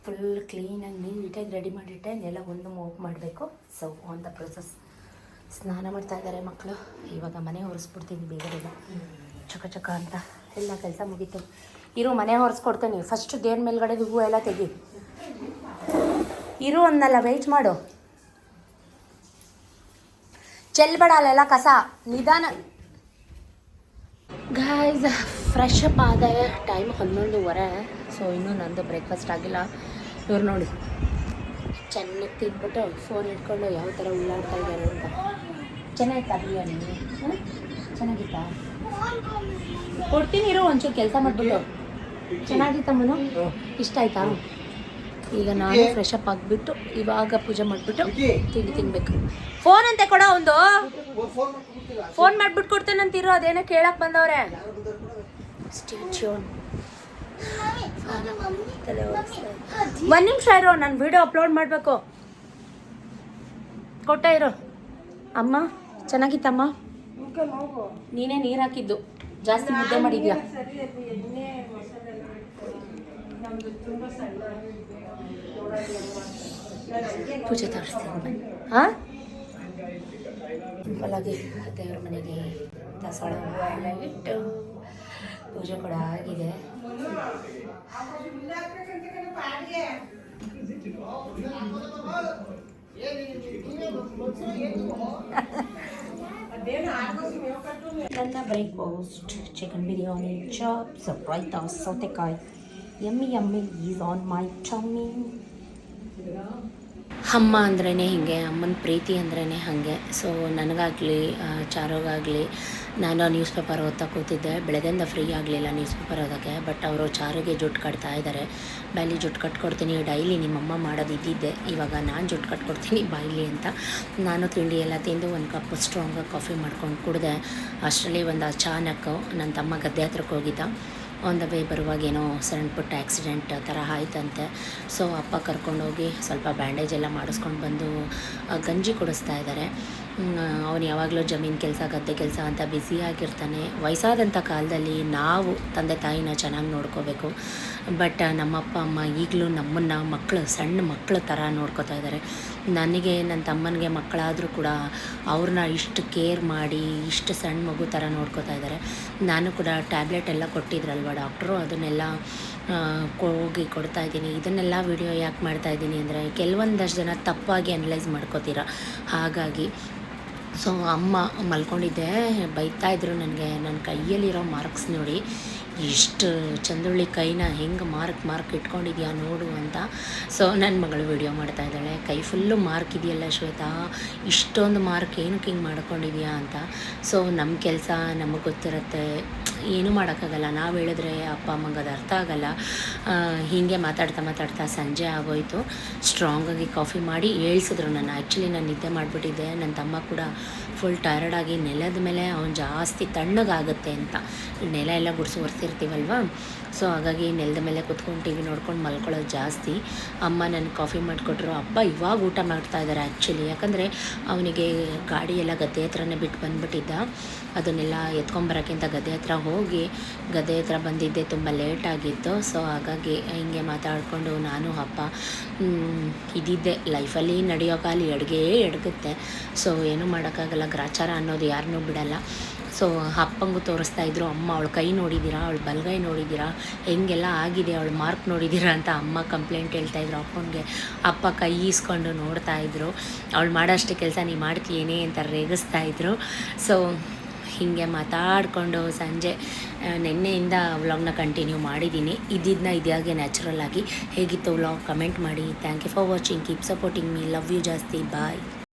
ಫುಲ್ ಕ್ಲೀನಾಗಿ ನೀಟಾಗಿ ರೆಡಿ ಮಾಡಿಟ್ಟೆ. ನೆಲ ಒಂದು ಮೂವ್ ಮಾಡಬೇಕು. So on the process. ಸ್ನಾನ ಮಾಡ್ತಾ ಇದ್ದಾರೆ ಮಕ್ಕಳು. ಇವಾಗ ಮನೆ ಒರೆಸ್ಬಿಡ್ತೀನಿ ಬೇಗ ಬೇಗ ಚಕ ಚಕ ಅಂತ. ಎಲ್ಲ ಕೆಲಸ ಮುಗೀತು. ಇರು, ಮನೆ ಒರೆಸ್ಕೊಡ್ತೇನೆ. ಫಸ್ಟ್ ದೇವ್ರ ಮೇಲ್ಗಡೆ ಹೂವು ಎಲ್ಲ ತೆಗಿ. ಇರು ಅನ್ನಲ್ಲ, ವೆಯ್ಟ್ ಮಾಡು. ಚೆಲ್ಬೇಡ ಅಲ್ಲೆಲ್ಲ ಕಸ, ನಿಧಾನ. ಗಾಯ್ಸ್, ಫ್ರೆಶ್ ಅಪ್ ಆದ ಟೈಮ್ 11:15. ಸೊ ಇನ್ನೂ ನಂದು ಬ್ರೇಕ್ಫಾಸ್ಟ್ ಆಗಿಲ್ಲ. ಇವ್ರು ನೋಡಿ ಚೆನ್ನಾಗಿ ತಿಂದ್ಬಿಟ್ಟು ಫೋನ್ ಇಟ್ಕೊಂಡು ಯಾವ ಥರ ಉಳ್ಳಾಡ್ತಾ ಇದ್ದಾರೆ ಅಂತ. ಚೆನ್ನಾಗಿತ್ತಾ ಬಿರಿಯಾನಿ? ಚೆನ್ನಾಗಿತ್ತಾ? ಕೊಡ್ತೀನಿ ಇರು, ಒಂಚೂರು ಕೆಲಸ ಮಾಡಿಬಿಟ್ಟು. ಚೆನ್ನಾಗಿತ್ತಮ್ಮನು? ಇಷ್ಟ ಆಯ್ತಾ? ಈಗ ನಾನು ಫ್ರೆಶ್ ಅಪ್ ಆಗಿಬಿಟ್ಟು ಇವಾಗ ಪೂಜೆ ಮಾಡಿಬಿಟ್ಟು ತಿಂಡಿ ತಿನ್ಬೇಕು. ಫೋನ್ ಅಂತೆ ಕೊಡೋ ಒಂದು. ಫೋನ್ ಮಾಡಿಬಿಟ್ಟು ಕೊಡ್ತೇನಂತಿರೋ, ಅದೇನೋ ಕೇಳಕ್ಕೆ ಬಂದವ್ರೆ. ಸ್ಟೇಟ್ಯೂನ್. ಒಂದು ನಿಮಿಷ ಇರೋ, ನಾನು ವಿಡಿಯೋ ಅಪ್ಲೋಡ್ ಮಾಡಬೇಕು. ಕೊಟ್ಟ ಇರೋ. ಅಮ್ಮ ಚೆನ್ನಾಗಿತ್ತಮ್ಮ? ನೀನೇ ನೀರು ಹಾಕಿದ್ದು, ಜಾಸ್ತಿ ಮುದ್ದೆ ಮಾಡಿದ್ಯಾ? ಪೂಜೆ ತೋರಿಸ್ತೀನಿ ಬನ್ನಿ. ಹಾಂ, ಸಿಂಪಲ್ಲಾಗಿ ದೇವ್ರ ಮನೆಗೆ ದಾಸವಾಳ ಹೂವು ಎಲ್ಲ ಇಟ್ಟು ಪೂಜೆ ಕೂಡ ಆಗಿದೆ. ನನ್ನ breakfast chicken biryani, chops, raita, ಸೌತೆಕಾಯಿ. Yummy yummy is on my tummy. ಅಮ್ಮ ಅಂದ್ರೇ ಹೀಗೆ, ಅಮ್ಮನ ಪ್ರೀತಿ ಅಂದ್ರೇ ಹಾಗೆ. ಸೊ ನನಗಾಗಲಿ ಚಾರುಗಾಗಲಿ, ನಾನು ನ್ಯೂಸ್ ಪೇಪರ್ ಓದ್ತಾ ಕೂತಿದ್ದೆ. ಬೆಳಗ್ಗೆಯಿಂದ ಫ್ರೀ ಆಗಲಿಲ್ಲ ನ್ಯೂಸ್ ಪೇಪರ್ ಓದೋಕ್ಕೆ. ಬಟ್ ಅವರು ಚಾರುಗೆ ಜುಟ್ಟು ಕಟ್ತಾ ಇದ್ದಾರೆ. ಬಾಯಲ್ಲಿ ಜುಟ್ಟು ಕಟ್ಕೊಡ್ತೀನಿ, ಡೈಲಿ ನಿಮ್ಮಮ್ಮ ಮಾಡೋದು ಇದ್ದಿದ್ದೆ. ಇವಾಗ ನಾನು ಜುಟ್ಟು ಕಟ್ಕೊಡ್ತೀನಿ ಬಾಯಿಲಿ ಅಂತ. ನಾನು ತಿಂಡಿ ಎಲ್ಲ ತಿಂದು ಒಂದು ಕಪ್ ಸ್ಟ್ರಾಂಗಾಗಿ ಕಾಫಿ ಮಾಡ್ಕೊಂಡು ಕುಡಿದೆ. ಅಷ್ಟರಲ್ಲಿ ಒಂದು ಅಚಾನಕ್ ನನ್ನ ತಮ್ಮ ಗದ್ದೆ ಹತ್ರಕ್ಕೆ ಹೋಗಿದ್ದ. ಆನ್ ದ ವೇ ಬರುವಾಗೇನೋ ಸಣ್ಣ ಪುಟ್ಟ ಆ್ಯಕ್ಸಿಡೆಂಟ್ ಥರ ಆಯ್ತಂತೆ. ಸೊ ಅಪ್ಪ ಕರ್ಕೊಂಡೋಗಿ ಸ್ವಲ್ಪ ಬ್ಯಾಂಡೇಜ್ ಎಲ್ಲ ಮಾಡಿಸ್ಕೊಂಡು ಬಂದು ಗಂಜಿ ಕುಡಿಸ್ತಾ ಇದ್ದಾರೆ. ಅವನು ಯಾವಾಗಲೂ ಜಮೀನು ಕೆಲಸ, ಗದ್ದೆ ಕೆಲಸ ಅಂತ ಬ್ಯುಸಿಯಾಗಿರ್ತಾನೆ. ವಯಸ್ಸಾದಂಥ ಕಾಲದಲ್ಲಿ ನಾವು ತಂದೆ ತಾಯಿನ ಚೆನ್ನಾಗಿ ನೋಡ್ಕೋಬೇಕು. ಬಟ್ ನಮ್ಮಪ್ಪ ಅಮ್ಮ ಈಗಲೂ ನಮ್ಮನ್ನು ಮಕ್ಕಳು, ಸಣ್ಣ ಮಕ್ಕಳ ಥರ ನೋಡ್ಕೋತಾ ಇದ್ದಾರೆ. ನನಗೆ ನನ್ನ ತಮ್ಮನಿಗೆ ಮಕ್ಕಳಾದರೂ ಕೂಡ ಅವ್ರನ್ನ ಇಷ್ಟು ಕೇರ್ ಮಾಡಿ ಇಷ್ಟು ಸಣ್ಣ ಮಗು ಥರ ನೋಡ್ಕೋತಾ ಇದ್ದಾರೆ. ನಾನು ಕೂಡ ಟ್ಯಾಬ್ಲೆಟ್ ಎಲ್ಲ ಕೊಟ್ಟಿದ್ರಲ್ವ ಡಾಕ್ಟ್ರು, ಅದನ್ನೆಲ್ಲ ಹೋಗಿ ಕೊಡ್ತಾಯಿದ್ದೀನಿ. ಇದನ್ನೆಲ್ಲ ವಿಡಿಯೋ ಯಾಕೆ ಮಾಡ್ತಾಯಿದ್ದೀನಿ ಅಂದರೆ ಕೆಲವೊಂದಷ್ಟು ಜನ ತಪ್ಪಾಗಿ ಅನಲೈಸ್ ಮಾಡ್ಕೋತೀರ. ಹಾಗಾಗಿ ಸೊ ಅಮ್ಮ ಮಲ್ಕೊಂಡಿದ್ದೆ, ಬೈತಾಯಿದ್ರು ನನಗೆ. ನನ್ನ ಕೈಯಲ್ಲಿರೋ ಮಾರ್ಕ್ಸ್ ನೋಡಿ, ಇಷ್ಟು ಚಂದುಳ್ಳಿ ಕೈನ ಹೆಂಗೆ ಮಾರ್ಕ್ ಇಟ್ಕೊಂಡಿದ್ಯಾ ನೋಡು ಅಂತ. ಸೊ ನನ್ನ ಮಗಳು ವಿಡಿಯೋ ಮಾಡ್ತಾಯಿದ್ದಾಳೆ. ಕೈ ಫುಲ್ಲು ಮಾರ್ಕ್ ಇದೆಯಲ್ಲ ಶ್ವೇತಾ, ಇಷ್ಟೊಂದು ಮಾರ್ಕ್ ಏನಕ್ಕೆ ಹಿಂಗೆ ಮಾಡ್ಕೊಂಡಿದ್ಯಾ ಅಂತ. ಸೊ ನಮ್ಮ ಕೆಲಸ ನಮಗೆ ಗೊತ್ತಿರುತ್ತೆ, ಏನೂ ಮಾಡೋಕ್ಕಾಗಲ್ಲ. ನಾವು ಹೇಳಿದ್ರೆ ಅಪ್ಪ ಅಮ್ಮಂಗೆ ಅದು ಅರ್ಥ ಆಗಲ್ಲ. ಹೀಗೆ ಮಾತಾಡ್ತಾ ಸಂಜೆ ಆಗೋಯಿತು. ಸ್ಟ್ರಾಂಗಾಗಿ ಕಾಫಿ ಮಾಡಿ ಏಳ್ಸಿದ್ರು ನಾನು. ಆ್ಯಕ್ಚುಲಿ ನಾನು ನಿದ್ದೆ ಮಾಡಿಬಿಟ್ಟಿದ್ದೆ. ನನ್ನ ತಮ್ಮ ಕೂಡ ಫುಲ್ ಟಯರ್ಡಾಗಿ ನೆಲದ ಮೇಲೆ ಅವನು ಜಾಸ್ತಿ ತಣ್ಣಗಾಗುತ್ತೆ ಅಂತ. ನೆಲ ಎಲ್ಲ ಗುಡಿಸಿ ಒರೆಸಿರ್ತೀವಲ್ವ, ಸೊ ಹಾಗಾಗಿ ನೆಲದ ಮೇಲೆ ಕುತ್ಕೊಂಡು ಟಿ ವಿ ನೋಡ್ಕೊಂಡು ಮಲ್ಕೊಳ್ಳೋದು ಜಾಸ್ತಿ. ಅಮ್ಮ ನನಗೆ ಕಾಫಿ ಮಾಡಿಕೊಟ್ರು. ಅಪ್ಪ ಇವಾಗ ಊಟ ಮಾಡ್ತಾಯಿದ್ದಾರೆ ಆ್ಯಕ್ಚುಲಿ. ಯಾಕಂದರೆ ಅವನಿಗೆ ಗಾಡಿ ಎಲ್ಲ ಗದ್ದೆ ಹತ್ರನೇ ಬಿಟ್ಟು ಬಂದುಬಿಟ್ಟಿದ್ದ. ಅದನ್ನೆಲ್ಲ ಎತ್ಕೊಂಬರೋಕ್ಕಿಂತ ಗದ್ದೆ ಹತ್ರ ಹೋಗಿ ಗದ್ದೆ ಹತ್ರ ಬಂದಿದ್ದೆ, ತುಂಬ ಲೇಟಾಗಿತ್ತು. ಸೊ ಹಾಗಾಗಿ ಹಿಂಗೆ ಮಾತಾಡಿಕೊಂಡು ನಾನು ಅಪ್ಪ ಇದ್ದಿದ್ದೆ. ಲೈಫಲ್ಲಿ ನಡೆಯೋ ಕಾಲ ಎಡಗುತ್ತೆ. ಸೊ ಏನೂ ಮಾಡೋಕ್ಕಾಗಲ್ಲ, ಗ್ರಾಚಾರ ಅನ್ನೋದು ಯಾರನ್ನೂ ಬಿಡಲ್ಲ. ಸೊ ಅಪ್ಪಂಗೂ ತೋರಿಸ್ತಾ ಇದ್ರು. ಅಮ್ಮ ಅವಳ ಕೈ ನೋಡಿದ್ದೀರಾ, ಅವಳ ಬಲಗೈ ನೋಡಿದ್ದೀರಾ, ಹೆಂಗೆಲ್ಲ ಆಗಿದೆ, ಅವಳು ಮಾರ್ಕ್ ನೋಡಿದ್ದೀರಾ ಅಂತ ಅಮ್ಮ ಕಂಪ್ಲೇಂಟ್ ಹೇಳ್ತಾಯಿದ್ರು ಅಪ್ಪನಿಗೆ. ಅಪ್ಪ ಕೈ ಈಸ್ಕೊಂಡು ನೋಡ್ತಾಯಿದ್ರು. ಅವಳು ಮಾಡೋಷ್ಟು ಕೆಲಸ ನೀ ಮಾಡ್ತೀಯೇನೆ ಅಂತ ರೇಗಿಸ್ತಾಯಿದ್ರು. ಸೊ ಹೀಗೆ ಮಾತಾಡಿಕೊಂಡು ಸಂಜೆ ನಿನ್ನೆಯಿಂದ ವ್ಲಾಗ್ನ ಕಂಟಿನ್ಯೂ ಮಾಡಿದ್ದೀನಿ. ಇದ್ಯಾಗೆ ನ್ಯಾಚುರಲ್ ಆಗಿ ಹೇಗಿತ್ತು ವ್ಲಾಗ್ ಕಮೆಂಟ್ ಮಾಡಿ. Thank you for watching, keep supporting me, love you ಜಾಸ್ತಿ, ಬಾಯ್.